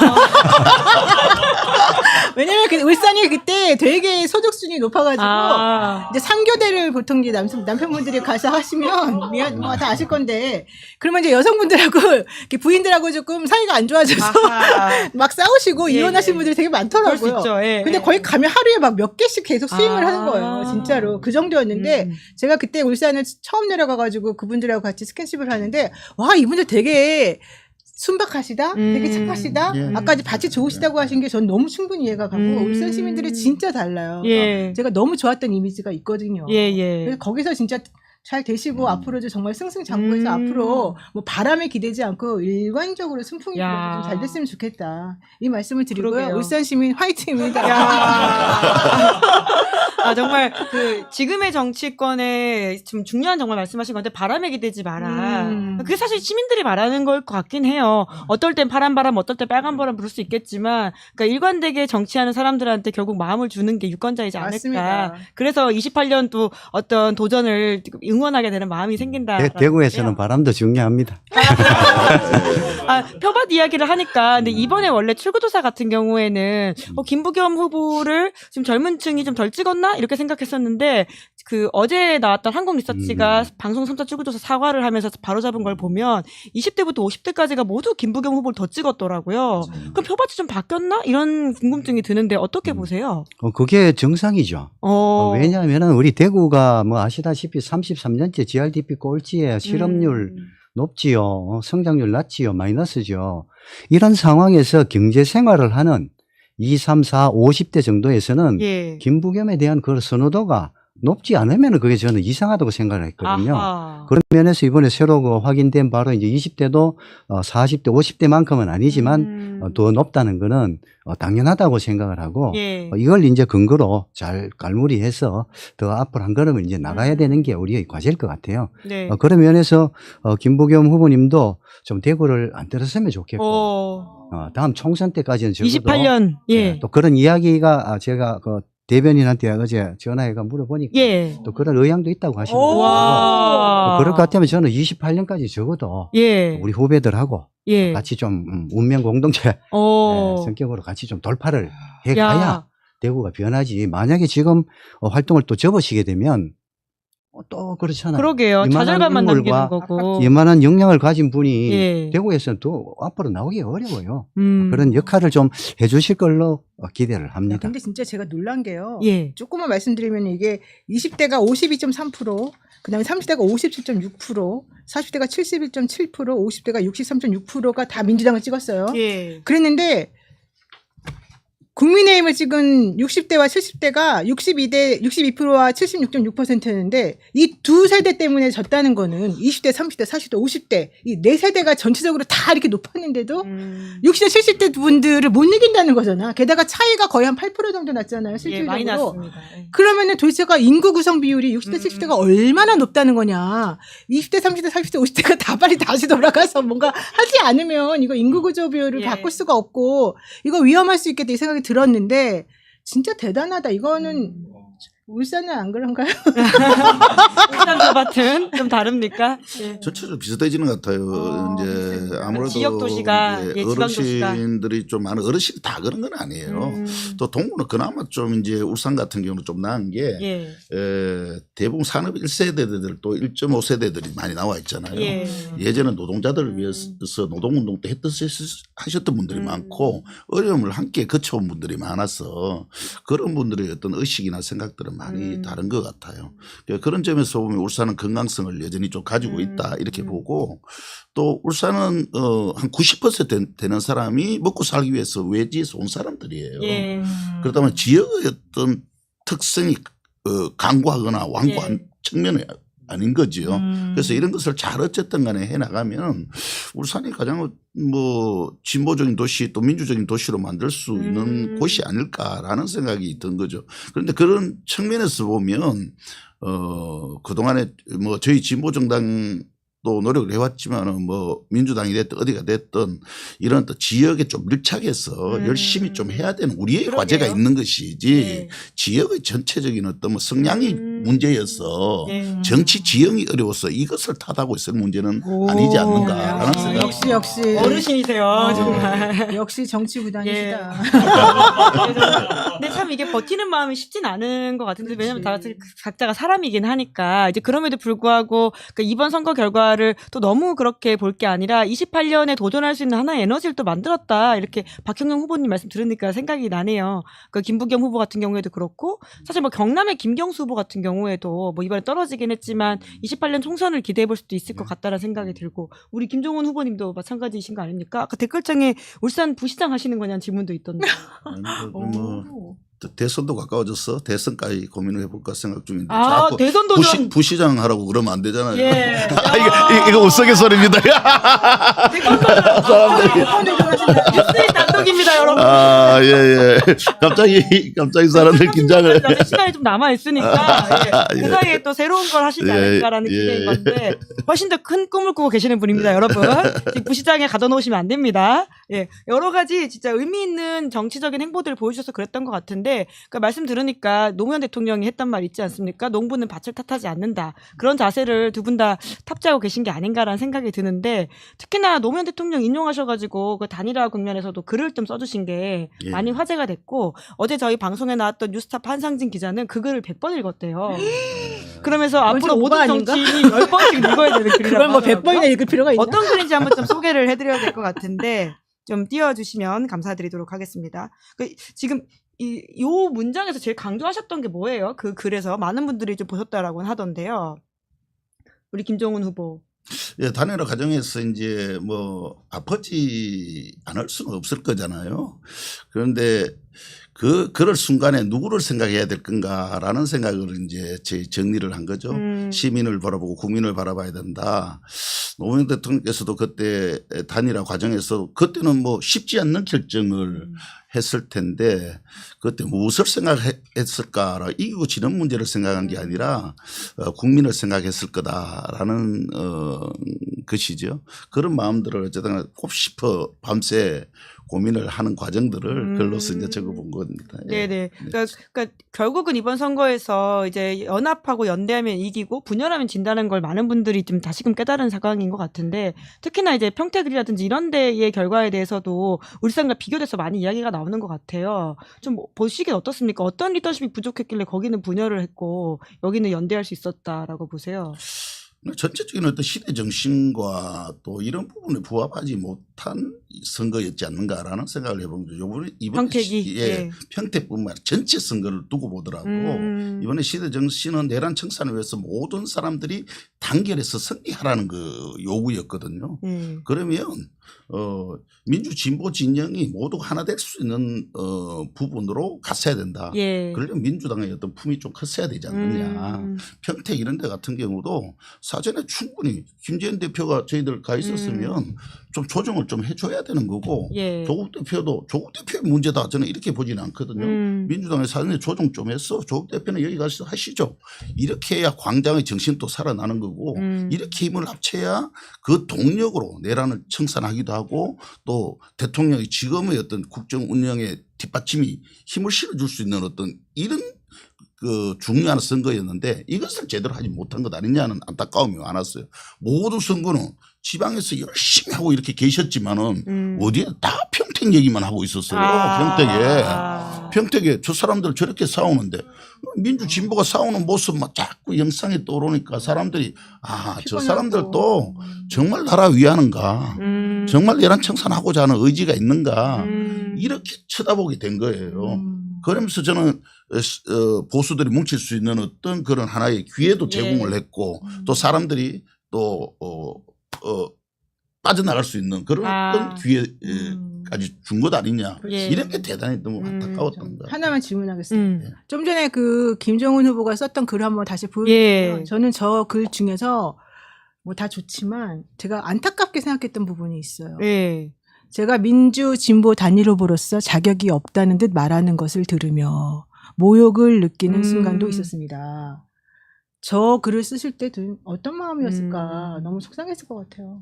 왜냐면 울산이 그때 되게 소득순위 높아가지고 이제 상교대를 보통 이제 남편분들이 가서 하시면 뭐 다 아실 건데 그러면 이제 여성분들하고 이렇게 부인들하고 조금 사이가 안 좋아져서 막 싸우시고 이혼하신 분들이 되게 많더라고요. 그럴 수 있죠. 예, 근데 거기 가면 하루에 막 몇 개씩 계속 스윙을 하는 거예요. 진짜로. 그 정도였는데 제가 그때 울산을 처음 내려가가지고 그분들하고 같이 스킨십을 하는데 와, 이분들 되게 순박하시다? 되게 착하시다? 아까 밭이 좋으시다고 하신 게 전 너무 충분히 이해가 가고 울산 시민들이 진짜 달라요. 제가 너무 좋았던 이미지가 있거든요. 그래서 거기서 진짜 잘 되시고 앞으로도 정말 승승장구해서 앞으로 뭐 바람에 기대지 않고 일관적으로 순풍이 불어서 좀 잘 됐으면 좋겠다. 이 말씀을 드리고요. 그러게요. 울산 시민 화이팅입니다. 정말 지금의 정치권에 좀 중요한 정말 말씀하신 건데 바람에 기대지 마라. 그게 사실 시민들이 말하는 걸 것 같긴 해요. 어떨 땐 파란 바람, 어떨 땐 빨간 바람 부를 수 있겠지만, 그러니까 일관되게 정치하는 사람들한테 결국 마음을 주는 게 유권자이지 않을까. 맞습니다. 그래서 28년 또 어떤 도전을 응원하게 되는 마음이 생긴다. 대구에서는 바람도 중요합니다. 표밭 이야기를 하니까, 근데 이번에 원래 출구조사 같은 경우에는 김부겸 후보를 지금 젊은 층이 좀 덜 찍었나? 이렇게 생각했었는데, 어제 나왔던 한국리서치가 방송 3차 출구조사 사과를 하면서 바로잡은 걸 보면 20대부터 50대까지가 모두 김부겸 후보를 더 찍었더라고요. 그럼 표밭이 좀 바뀌었나? 이런 궁금증이 드는데 어떻게 보세요? 그게 정상이죠. 왜냐하면 우리 대구가 뭐 아시다시피 33년째 GRDP 꼴찌에 실업률 높지요. 성장률 낮지요. 마이너스죠. 이런 상황에서 경제 생활을 하는 2, 3, 4, 50대 정도에서는 김부겸에 대한 그 선호도가 높지 않으면 그게 저는 이상하다고 생각을 했거든요. 아하. 그런 면에서 이번에 새로 그 확인된 바로 이제 20대도 40대, 50대만큼은 아니지만 더 높다는 거는 당연하다고 생각을 하고 예. 이걸 이제 근거로 잘 깔무리해서 더 앞으로 한 걸음을 이제 나가야 되는 게 우리의 과제일 것 같아요. 네. 그런 면에서 김부겸 후보님도 좀 대구를 안 들었으면 좋겠고 다음 총선 때까지는 적어도 28년. 예. 또 그런 이야기가 제가 그 대변인한테 어제 전화해가 물어보니까 예. 또 그런 의향도 있다고 하시더라고요. 와. 그럴 것 같으면 저는 28년까지 적어도 예. 우리 후배들하고 예. 같이 좀 운명 공동체 성격으로 같이 좀 돌파를 해가야 야. 대구가 변하지. 만약에 지금 활동을 또 접으시게 되면 또 그렇잖아요. 그러게요. 이만한 좌절감만 인물과 남기는 거고. 이만한 역량을 가진 분이 예. 대구에서는 또 앞으로 나오기 어려워요. 음. 그런 역할을 좀 해주실 걸로 기대를 야, 합니다. 근데 진짜 제가 놀란 게요. 예. 조금만 말씀드리면 이게 20대가 52.3%, 그다음에 30대가 57.6%, 40대가 71.7%, 50대가 63.6%가 다 민주당을 찍었어요. 예. 그랬는데 국민의힘을 찍은 60대와 70대가 62%와 76.6%였는데 이 두 세대 때문에 졌다는 거는 20대, 30대, 40대, 50대 이 네 세대가 전체적으로 다 이렇게 높았는데도 60대, 70대 분들을 못 이긴다는 거잖아. 게다가 차이가 거의 한 8% 정도 났잖아요. 예, 실질적으로. 많이 났습니다. 예. 그러면은 도대체가 인구 구성 비율이 60대, 70대가 얼마나 높다는 거냐. 20대, 30대, 40대, 50대가 다 빨리 다시 돌아가서 뭔가 하지 않으면 이거 인구 구조 비율을 예. 바꿀 수가 없고 이거 위험할 수 있겠다 이 생각이 들었는데 진짜 대단하다. 이거는 울산은 안 그런가요? 울산과 같은 좀 다릅니까? 예. 전체적으로 비슷해지는 것 같아요. 이제 아무래도 지역 도시가, 이제 예, 지방 도시가. 어르신들이 좀 많은 어르신이 다 그런 건 아니에요. 또 동구는 그나마 좀 이제 울산 같은 경우는 좀 나은 게 예. 대부분 산업 1세대들 또 1.5세대들이 많이 나와 있잖아요. 예. 예전에 노동자들을 위해서 노동운동 때 하셨던 분들이 많고 어려움을 함께 거쳐온 분들이 많아서 그런 분들의 어떤 의식이나 생각들은 많이 다른 것 같아요. 그런 점에서 보면 울산은 건강성을 여전히 좀 가지고 있다 이렇게 보고 또 울산은 한 90% 되는 사람이 먹고 살기 위해서 외지에서 온 사람들이에요. 예. 그렇다 보면 지역의 어떤 특성이 강구하거나 완고한 예. 측면이 아닌 거지요. 그래서 이런 것을 잘 어쨌든 간에 해나가면 울산이 가장 뭐 진보적인 도시 또 민주적인 도시로 만들 수 있는 곳이 아닐까라는 생각이 든 거죠. 그런데 그런 측면에서 보면 그동안에 뭐 저희 진보정당 또 노력을 해왔지만은 뭐 민주당이 됐든 어디가 됐든 이런 또 지역에 좀 밀착해서 열심히 좀 해야 되는 우리의 그러게요. 과제가 있는 것이지 예. 지역의 전체적인 어떤 뭐 성향이 문제여서 예. 정치 지형이 어려워서 이것을 탓하고 있을 문제는 아니지 않는가라는 야, 생각이 역시 어르신이세요, 정말. 역시 정치 구단이시다. 근데 참 이게 버티는 마음이 쉽진 않은 것 같은데 왜냐면 다 각자가 사람이긴 하니까 이제 그럼에도 불구하고 그 이번 선거 결과를 또 너무 그렇게 볼 게 아니라 28년에 도전할 수 있는 하나의 에너지를 또 만들었다 이렇게 박형영 후보님 말씀 들으니까 생각이 나네요. 그 김부겸 후보 같은 경우에도 그렇고 사실 뭐 경남의 김경수 후보 같은 경우에도 뭐 이번에 떨어지긴 했지만 28년 총선을 기대해 볼 수도 있을 것 같다라는 생각이 들고 우리 김종훈 후보님도 마찬가지이신 거 아닙니까? 아까 댓글창에 울산 부시장 하시는 거냐는 질문도 있던데. 뭐 대선도 가까워졌어. 대선까지 고민을 해볼까 생각 중인데. 아, 자꾸 대선 도전. 부시장 하라고 그러면 안 되잖아요. 예. 이거 우스갯소리입니다. 뉴스의 단독입니다, 여러분. 아, 예, 예. 갑자기 사람들 긴장을. 시간이 좀 남아 있으니까 그 사이에 또 새로운 걸 하시지 않을까라는 예, 기대인 예. 건데 훨씬 더 큰 꿈을 꾸고 계시는 분입니다, 여러분. 지금 부시장에 가둬놓으시면 안 됩니다. 예, 여러 가지 진짜 의미 있는 정치적인 행보들을 보여주셔서 그랬던 것 같은데, 그 말씀 들으니까 노무현 대통령이 했던 말 있지 않습니까? 농부는 밭을 탓하지 않는다. 그런 자세를 두 분 다 탑재하고 계신 게 아닌가라는 생각이 드는데, 특히나 노무현 대통령 인용하셔가지고 그 단일화 국면에서도 글을 좀 써주신 게 예. 많이 화제가 됐고, 어제 저희 방송에 나왔던 뉴스타파 한상진 기자는 그 글을 100번 읽었대요. 그러면서 앞으로 오바 모든 아닌가? 정치인이 10번씩 읽어야 되는 글이라고 그걸 뭐 하더라고요. 100번이나 읽을 필요가 있나? 어떤 글인지 한번 좀 소개를 해드려야 될 것 같은데 좀 띄워주시면 감사드리도록 하겠습니다. 지금 요 문장에서 제일 강조하셨던 게 뭐예요? 그 글에서 많은 분들이 좀 보셨다라고 하던데요. 우리 김종훈 후보. 예, 단일화 과정에서 이제 뭐 아프지 않을 수는 없을 거잖아요. 그런데 그럴 순간에 누구를 생각해야 될 건가라는 생각을 이제 정리를 한 거죠. 시민을 바라보고 국민을 바라봐야 된다. 노무현 대통령께서도 그때 단일화 과정에서 그때는 뭐 쉽지 않는 결정을 했을 텐데 그때 무엇을 생각했을까라 이기고 지는 문제를 생각한 게 아니라 국민을 생각했을 거다라는 것이죠. 그런 마음들을 어쨌든 꼭 싶어 밤새 고민을 하는 과정들을 글로서 이제 적어본 겁니다. 예. 네네. 그러니까 결국은 이번 선거에서 이제 연합하고 연대하면 이기고 분열하면 진다는 걸 많은 분들이 좀 다시금 깨달은 상황인 것 같은데 특히나 이제 평택이라든지 이런 데의 결과에 대해서도 울산과 비교돼서 많이 이야기가 나오는 것 같아요. 좀 보시기엔 어떻습니까? 어떤 리더십이 부족했길래 거기는 분열을 했고 여기는 연대할 수 있었다라고 보세요? 전체적인 어떤 시대 정신과 또 이런 부분에 부합하지 못한 선거였지 않는가라는 생각을 해본 거죠. 이번에 평택이 예. 평택뿐만 아니라 전체 선거를 두고 보더라도 이번에 시대 정신은 내란 청산을 위해서 모든 사람들이 단결해서 승리하라는 그 요구였거든요. 그러면 민주 진보 진영이 모두 하나 될 수 있는 부분으로 갔어야 된다. 예. 그러려면 민주당의 어떤 품이 좀 컸어야 되지 않느냐. 평택 이런 데 같은 경우도 사전에 충분히 김재현 대표가 저희들 가 있었으면 좀 조정을 좀 해줘야 되는 거고 예. 조국 대표의 문제다 저는 이렇게 보지는 않거든요. 민주당의 사전에 조정 좀 해서 조국 대표는 여기 가서 하시죠. 이렇게 해야 광장의 정신도 살아나는 거고 이렇게 힘을 합쳐야 그 동력으로 내란을 청산하기도 하고 또 대통령이 지금의 어떤 국정 운영의 뒷받침이 힘을 실어줄 수 있는 어떤 이런 그 중요한 선거였는데 이것을 제대로 하지 못한 것 아니냐는 안타까움이 많았어요. 모든 선거는 지방에서 열심히 하고 이렇게 계셨지만은 어디에 다 평택 얘기만 하고 있었어요. 평택에 저 사람들 저렇게 싸우는데 민주 진보가 싸우는 모습만 자꾸 영상에 떠오르니까 사람들이 저 사람들도 정말 나라 위하는가 정말 내란 청산하고자 하는 의지가 있는가 이렇게 쳐다보게 된 거예요. 그러면서 저는 보수들이 뭉칠 수 있는 어떤 그런 하나의 기회도 제공을 했고 또 사람들이 또 빠져나갈 수 있는 그런 어떤 기회까지 준 것 아니냐. 이런 게 대단히 너무 안타까웠던 거. 하나만 질문하겠습니다. 좀 전에 그 김정은 후보가 썼던 글을 한번 다시 보여주세요. 저는 저 글 중에서 뭐 다 좋지만 제가 안타깝게 생각했던 부분이 있어요. 제가 민주 진보 단일 후보로서 자격이 없다는 듯 말하는 것을 들으며 모욕을 느끼는 순간도 있었습니다. 저 글을 쓰실 때 어떤 마음이었을까 너무 속상했을 것 같아요.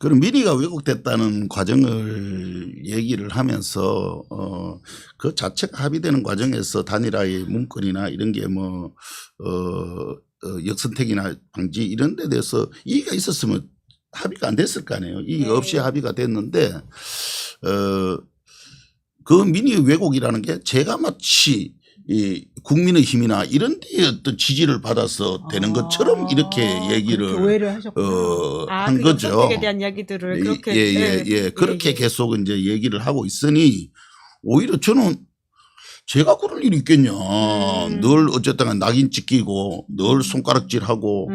그럼 민의가 왜곡됐다는 과정을 얘기를 하면서 그 자체가 합의되는 과정에서 단일화의 문건이나 이런 게 뭐 역선택이나 방지 이런 데 대해서 이의가 있었으면 합의가 안 됐을 거 아니에요. 이의가 없이 합의가 됐는데 그 민의의 왜곡이라는 게 제가 마치 이 국민의힘이나 이런 데에 어떤 지지를 받아서 되는 것처럼 이렇게 얘기를 한 거죠. 역선택에 대한 이야기들을 그렇게 그렇게 계속 이제 얘기를 하고 있으니 오히려 저는 제가 그럴 일이 있겠냐. 늘 어쨌든 낙인 찍히고 늘 손가락질하고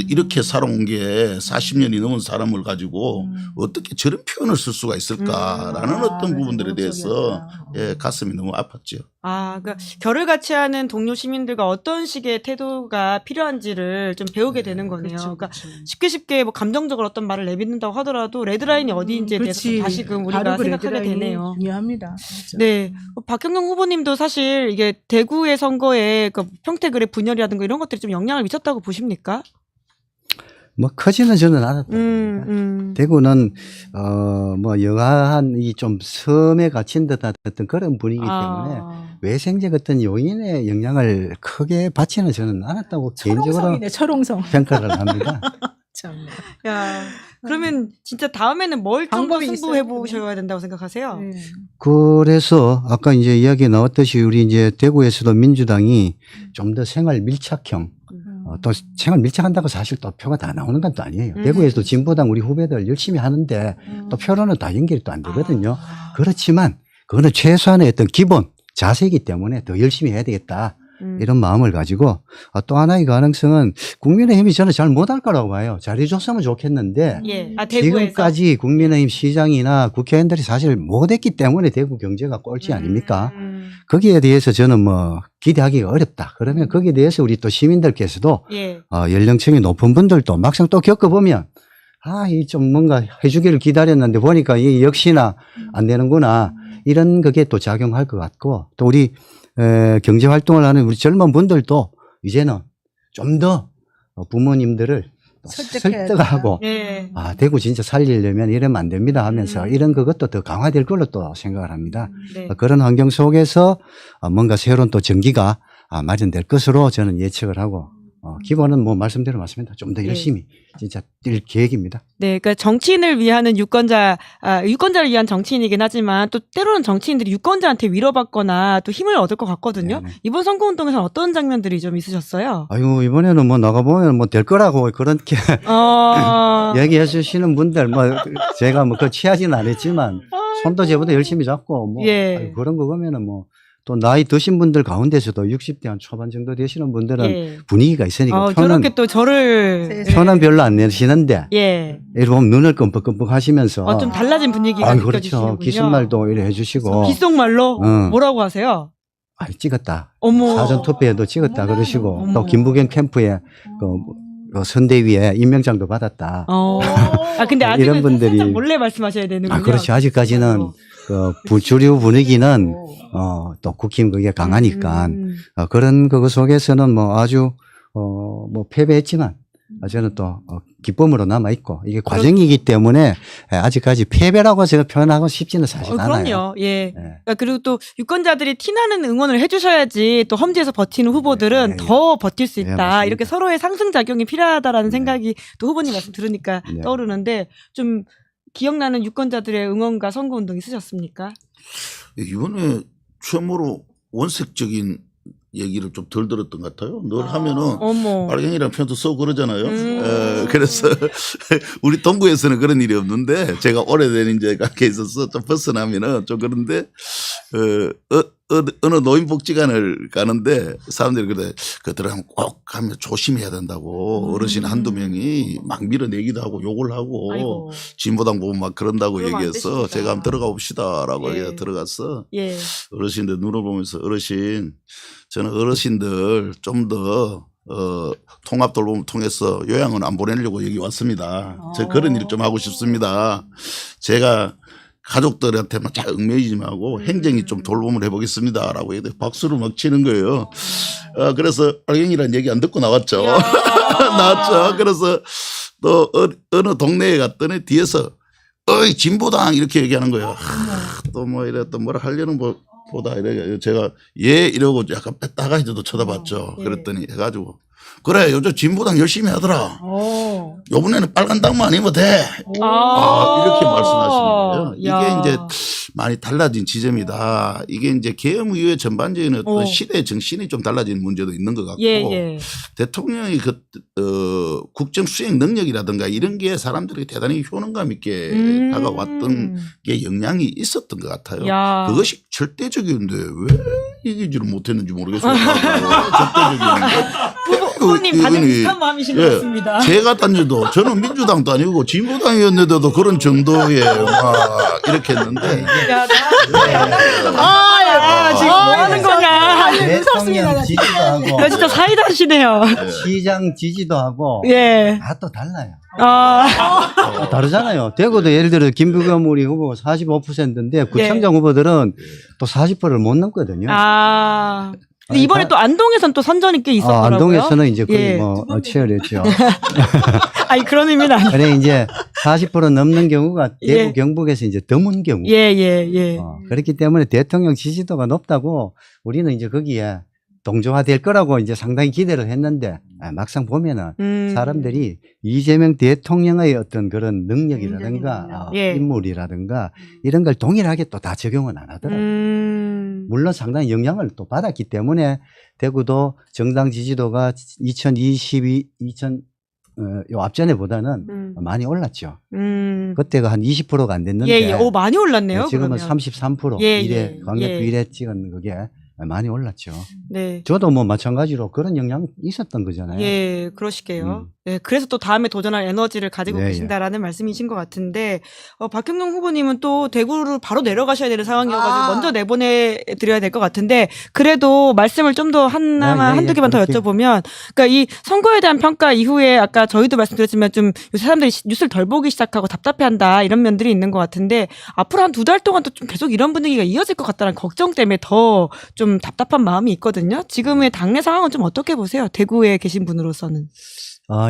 이렇게 살아온 게 40년이 넘은 사람을 가지고 어떻게 저런 표현을 쓸 수가 있을까라는 어떤 부분들에 대해서 가슴이 너무 아팠죠. 그러니까 결을 같이 하는 동료 시민들과 어떤 식의 태도가 필요한지를 좀 배우게 되는 거네요. 그러니까 쉽게 뭐 감정적으로 어떤 말을 내뱉는다고 하더라도 레드라인이 어디인지에 대해서 다시금 우리가 생각하게 되네요. 중요합니다. 진짜. 네. 박경영 후보님도 사실 이게 대구의 선거에 그 평택의 분열이라든가 이런 것들이 좀 영향을 미쳤다고 보십니까? 뭐 크지는 저는 않았답니다. 대구는 뭐 영화한 이 좀 섬에 갇힌 듯한 어떤 그런 분위기이기 때문에 외생적 어떤 요인의 영향을 크게 받지는 저는 않았다고 개인적으로 평가를 합니다. 참네. 야, 그러면 진짜 다음에는 뭘 좀 더 승부해 보셔야 된다고 생각하세요? 그래서 아까 이제 이야기 나왔듯이 우리 이제 대구에서도 민주당이 좀 더 생활 밀착형 또 생활 밀착한다고 사실 또 표가 다 나오는 건 또 아니에요. 대구에서도 진보당 우리 후배들 열심히 하는데 또 표로는 다 연결이 또 안 되거든요. 그렇지만 그거는 최소한의 어떤 기본 자세이기 때문에 더 열심히 해야 되겠다. 이런 마음을 가지고 또 하나의 가능성은 국민의힘이 저는 잘 못할 거라고 봐요. 잘해줬으면 좋겠는데 예. 아, 대구에서. 지금까지 국민의힘 시장이나 국회의원들이 사실 못했기 때문에 대구 경제가 꼴찌 아닙니까? 거기에 대해서 저는 뭐 기대하기가 어렵다. 그러면 거기에 대해서 우리 또 시민들께서도 예. 연령층이 높은 분들도 막상 또 겪어보면 이 좀 뭔가 해주기를 기다렸는데 보니까 이 역시나 안 되는구나. 이런 그게 또 작용할 것 같고 또 우리 경제 활동을 하는 우리 젊은 분들도 이제는 좀 더 부모님들을 설득하고 예. 대구 진짜 살리려면 이러면 안 됩니다 하면서 이런 그것도 더 강화될 걸로 또 생각을 합니다. 네. 그런 환경 속에서 뭔가 새로운 또 전기가 마련될 것으로 저는 예측을 하고 기본은 뭐 말씀대로 맞습니다. 좀 더 열심히 진짜 뛸 계획입니다. 네, 그러니까 정치인을 위하는 유권자를 위한 정치인이긴 하지만 또 때로는 정치인들이 유권자한테 위로받거나 또 힘을 얻을 것 같거든요. 네네. 이번 선거운동에서는 어떤 장면들이 좀 있으셨어요? 아유 이번에는 뭐 나가보면 뭐 될 거라고 그렇게 얘기해 주시는 분들 뭐 제가 뭐 그거 취하지는 않았지만 손도 제보다 열심히 잡고 뭐 예. 그런 거 보면은 뭐 또 나이 드신 분들 가운데서도 60대 한 초반 정도 되시는 분들은 예. 분위기가 있으니까 저렇게 또 저를 표는 별로 안 내시는데 예. 이렇게 보면 눈을 끔뻑끔뻑 하시면서 좀 달라진 분위기가 그렇죠. 느껴지시는군요. 기승말도 이래 해주시고 귓속말로 뭐라고 하세요? 찍었다. 어머. 사전 투표에도 찍었다 그러시고 어머. 또 김부겸 캠프에 그 선대위에 임명장도 받았다. 근데 아직은 이런 분들이 살짝 몰래 말씀하셔야 되는군요. 그렇지. 아직까지는 그 주류 분위기는 또 국힘 그게 강하니까 그런 그거 속에서는 뭐 아주 뭐 패배했지만 저는 또 기쁨으로 남아 있고 이게 과정이기 때문에 아직까지 패배라고 제가 표현하고 싶지는 사실 않아요. 그럼요. 예. 그리고 또 유권자들이 티나는 응원을 해주셔야지 또 험지에서 버티는 후보들은 더 버틸 수 있다. 맞습니다. 이렇게 서로의 상승작용이 필요하다라는 생각이 또 후보님 말씀 들으니까 떠오르는데 좀 기억나는 유권자들의 응원과 선거운동 있으셨습니까? 이번에 처음으로 원색적인 얘기를 좀 덜 들었던 것 같아요. 늘 하면은 빨갱이라는 표현도 쓰고 그러잖아요. 그래서 우리 동구에서는 그런 일이 없는데 제가 오래된 이제 관계에 있어서 좀 벗어나면은 좀 그런데 어느 노인복지관을 가는데 사람들이 그래 그들은 꼭 가면 조심해야 된다고 어르신 한두 명이 막 밀어내기도 하고 욕을 하고 진보당 보면 막 그런다고 얘기해서 제가 한번 들어가 봅시다라고 들어가서 어르신들 눈을 보면서 어르신 저는 어르신들 좀 더 통합돌봄 통해서 요양원 안 보내려고 여기 왔습니다. 저 그런 일 좀 하고 싶습니다. 제가 가족들한테만 잘 얽매이지 말고 행정이 좀 돌봄을 해보겠습니다라고 박수를 막 치는 거예요. 그래서 빨갱이라는 얘기 안 듣고 나왔죠. 나왔죠. 그래서 또 어느 동네에 갔더니 뒤에서 어이 진보당 이렇게 얘기하는 거예요. 또 뭐 이래 또 뭐라 하려는 보다 이래 제가 이러고 약간 뺐다가 이제도 쳐다봤죠. 그랬더니 해가지고 그래 요즘 진보당 열심히 하더라. 요번에는 빨간 당만 아니면 돼. 이렇게 말씀하시는 거예요. 이게 이제 많이 달라진 지점이다. 이게 이제 계엄의회 전반적인 어떤 시대의 정신이 좀 달라진 문제도 있는 것 같고 대통령의 국정 수행 능력이라든가 이런 게 사람들이 대단히 효능감 있게 다가왔던 게 영향이 있었던 것 같아요. 그것이 절대적인데 왜 이기지를 못했는지 모르겠어요. 절대적인데. 후보님 다들 비슷한 마음이신 것 같습니다. 제가 다녀도 저는 민주당도 아니고 진보당이었는데도 그런 정도의 막 이렇게 했는데. 지금 뭐 하는 거냐. 대통령 지지도 하고. 진짜 사이다시네요. 시장 지지도 하고. 다 또 달라요. 다르잖아요. 대구도 예를 들어 김부겸 우리 후보 45%인데 구청장 후보들은 또 40%를 못 넘거든요. 근데 이번에 또 안동에서는 또 선전이 꽤 있었더라고요. 안동에서는 이제 거의 뭐 치열했죠. 그런 의미는 아니에요. 그래 이제 40% 넘는 경우가 대구 경북에서 이제 드문 경우. 그렇기 때문에 대통령 지지도가 높다고 우리는 이제 거기에 동조화될 거라고 이제 상당히 기대를 했는데 막상 보면은 사람들이 이재명 대통령의 어떤 그런 능력이라든가 인물이라든가 이런 걸 동일하게 또 다 적용은 안 하더라고요. 물론 상당히 영향을 또 받았기 때문에 대구도 정당 지지도가 2022, 요 앞전에보다는 많이 올랐죠. 그때가 한 20%가 안 됐는데. 많이 올랐네요. 지금은 그러면. 33% 광역도 1회 찍은 그게 많이 올랐죠. 네. 저도 뭐 마찬가지로 그런 영향이 있었던 거잖아요. 예, 그러시게요. 네, 그래서 또 다음에 도전할 에너지를 가지고 네, 계신다라는 말씀이신 것 같은데, 박형룡 후보님은 또 대구를 바로 내려가셔야 되는 상황이어가지고 먼저 내보내드려야 될 것 같은데, 그래도 말씀을 좀 더 한두 개만 더 그렇게. 여쭤보면, 그러니까 이 선거에 대한 평가 이후에 아까 저희도 말씀드렸지만 좀 요새 사람들이 뉴스를 덜 보기 시작하고 답답해한다 이런 면들이 있는 것 같은데, 앞으로 한 2달 동안 또 좀 계속 이런 분위기가 이어질 것 같다는 걱정 때문에 더 좀 답답한 마음이 있거든요. 지금의 당내 상황은 좀 어떻게 보세요? 대구에 계신 분으로서는.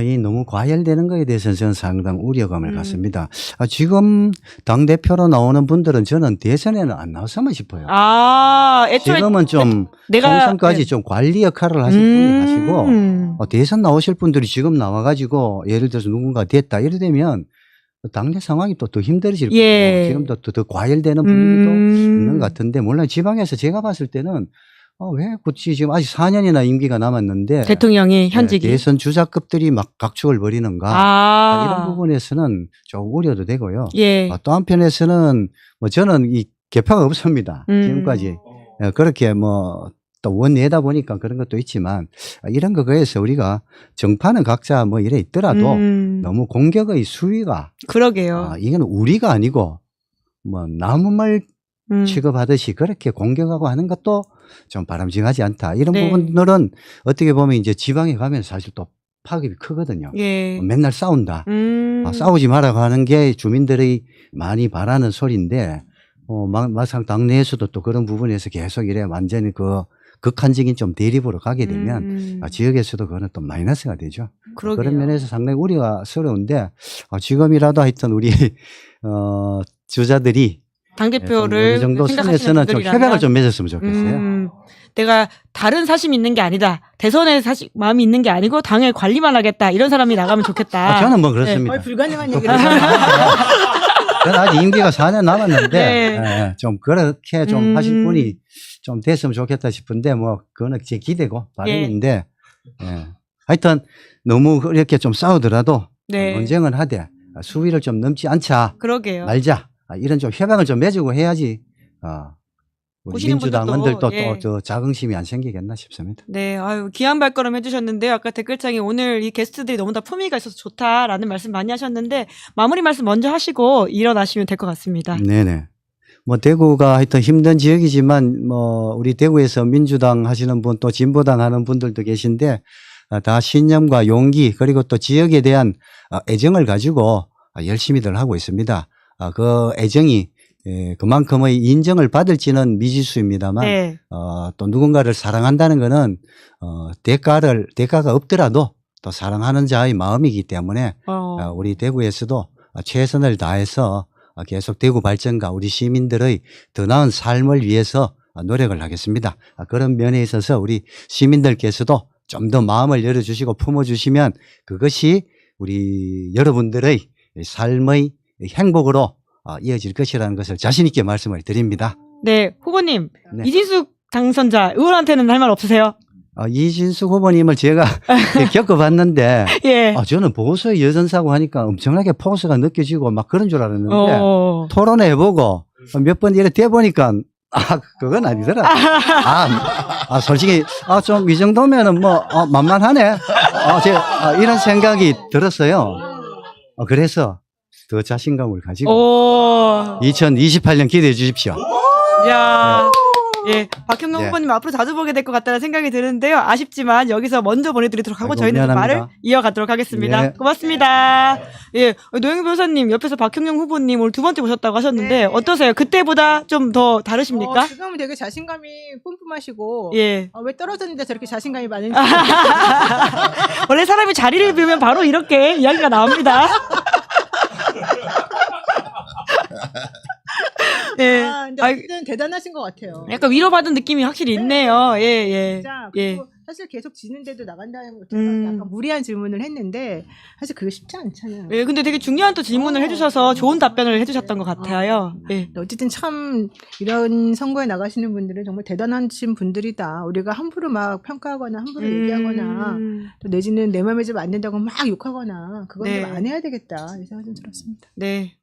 이 너무 과열되는 거에 대해서는 저는 상당 우려감을 갖습니다. 지금 당대표로 나오는 분들은 저는 대선에는 안 나왔으면 싶어요. 애초에 지금은 좀 총선까지 좀 관리 역할을 하실 분이 하시고, 대선 나오실 분들이 지금 나와가지고 예를 들어서 누군가 됐다 이래 되면 당내 상황이 또 더 힘들어질 거예요. 지금도 더 과열되는 분위기도 있는 것 같은데, 물론 지방에서 제가 봤을 때는 왜 굳이 지금 아직 4년이나 임기가 남았는데 대통령이 현직이 대선 주자급들이 막 각축을 벌이는가 이런 부분에서는 좀 우려도 되고요. 또 한편에서는 뭐 저는 이 개표가 없습니다. 지금까지 그렇게 뭐 또 원내다 보니까 그런 것도 있지만 이런 거에서 우리가 정파는 각자 뭐 이래 있더라도 너무 공격의 수위가 그러게요. 이건 우리가 아니고 뭐 남을 취급하듯이 그렇게 공격하고 하는 것도 좀 바람직하지 않다. 이런 부분들은 어떻게 보면 이제 지방에 가면 사실 또 파급이 크거든요. 맨날 싸운다. 싸우지 말라고 하는 게 주민들이 많이 바라는 소리인데, 막상 당내에서도 또 그런 부분에서 계속 이래 완전히 극한적인 좀 대립으로 가게 되면 지역에서도 그거는 또 마이너스가 되죠. 그런 면에서 상당히 우려스러운데, 지금이라도 하여튼 우리 주자들이 당대표를 어느 정도 선에서는 좀 협약을 좀 맺었으면 좋겠어요. 내가 다른 사심이 있는 게 아니다. 대선에 마음이 있는 게 아니고 당의 관리만 하겠다. 이런 사람이 나가면 좋겠다. 저는 뭐 그렇습니다. 거의 불가능한 얘기를 저는 아직 임기가 4년 남았는데 좀 그렇게 좀 하실 분이 좀 됐으면 좋겠다 싶은데 뭐 그거는 제 기대고 바람인데 하여튼 너무 이렇게 좀 싸우더라도 논쟁을 하되 수위를 좀 넘지 않자. 그러게요. 말자. 이런 좀 협약을 좀 맺고 해야지 우리 민주당원들도 또 자긍심이 안 생기겠나 싶습니다. 네, 귀한 발걸음 해주셨는데요. 아까 댓글창에 오늘 이 게스트들이 너무 다 품위가 있어서 좋다라는 말씀 많이 하셨는데 마무리 말씀 먼저 하시고 일어나시면 될 것 같습니다. 네네. 뭐 대구가 하여튼 힘든 지역이지만 뭐 우리 대구에서 민주당 하시는 분 또 진보당 하는 분들도 계신데 다 신념과 용기 그리고 또 지역에 대한 애정을 가지고 열심히들 하고 있습니다. 그 애정이 그만큼의 인정을 받을지는 미지수입니다만 또 누군가를 사랑한다는 거는 대가가 없더라도 또 사랑하는 자의 마음이기 때문에 우리 대구에서도 최선을 다해서 계속 대구 발전과 우리 시민들의 더 나은 삶을 위해서 노력을 하겠습니다. 그런 면에 있어서 우리 시민들께서도 좀 더 마음을 열어주시고 품어주시면 그것이 우리 여러분들의 삶의 행복으로 이어질 것이라는 것을 자신 있게 말씀을 드립니다. 네, 후보님 이진숙 당선자 의원한테는 할 말 없으세요? 이진숙 후보님을 제가 겪어봤는데 저는 보고서에 여전사고 하니까 엄청나게 포스가 느껴지고 막 그런 줄 알았는데 토론회 해보고 몇 번 이렇게 돼보니까 그건 아니더라. 솔직히 좀 이 정도면은 뭐 만만하네. 이런 생각이 들었어요. 그래서 더 자신감을 가지고 2028년 기대해 주십시오. 야. 박형룡 후보님 앞으로 자주 보게 될 것 같다는 생각이 드는데요. 아쉽지만 여기서 먼저 보내드리도록 하고 저희는 좀 말을 이어가도록 하겠습니다. 고맙습니다. 노영희 변호사님 옆에서 박형룡 후보님 오늘 2번째 모셨다고 하셨는데 어떠세요? 그때보다 좀 더 다르십니까? 지금은 되게 자신감이 뿜뿜하시고 왜 떨어졌는데 저렇게 자신감이 많은지 원래 사람이 자리를 비우면 바로 이렇게 이야기가 나옵니다. 근데 어쨌든 대단하신 것 같아요. 약간 위로받은 느낌이 확실히 있네요. 진짜 그리고 사실 계속 지는데도 나간다는 것도 약간 무리한 질문을 했는데 사실 그게 쉽지 않잖아요. 근데 되게 중요한 또 질문을 해주셔서 좋은 답변을 해주셨던 것 같아요. 어쨌든 참 이런 선거에 나가시는 분들은 정말 대단하신 분들이다. 우리가 함부로 막 평가하거나 함부로 얘기하거나 또 내지는 내 마음에 좀 안 된다고 막 욕하거나 그건 좀 안 해야 되겠다 이 생각이 좀 들었습니다. 네.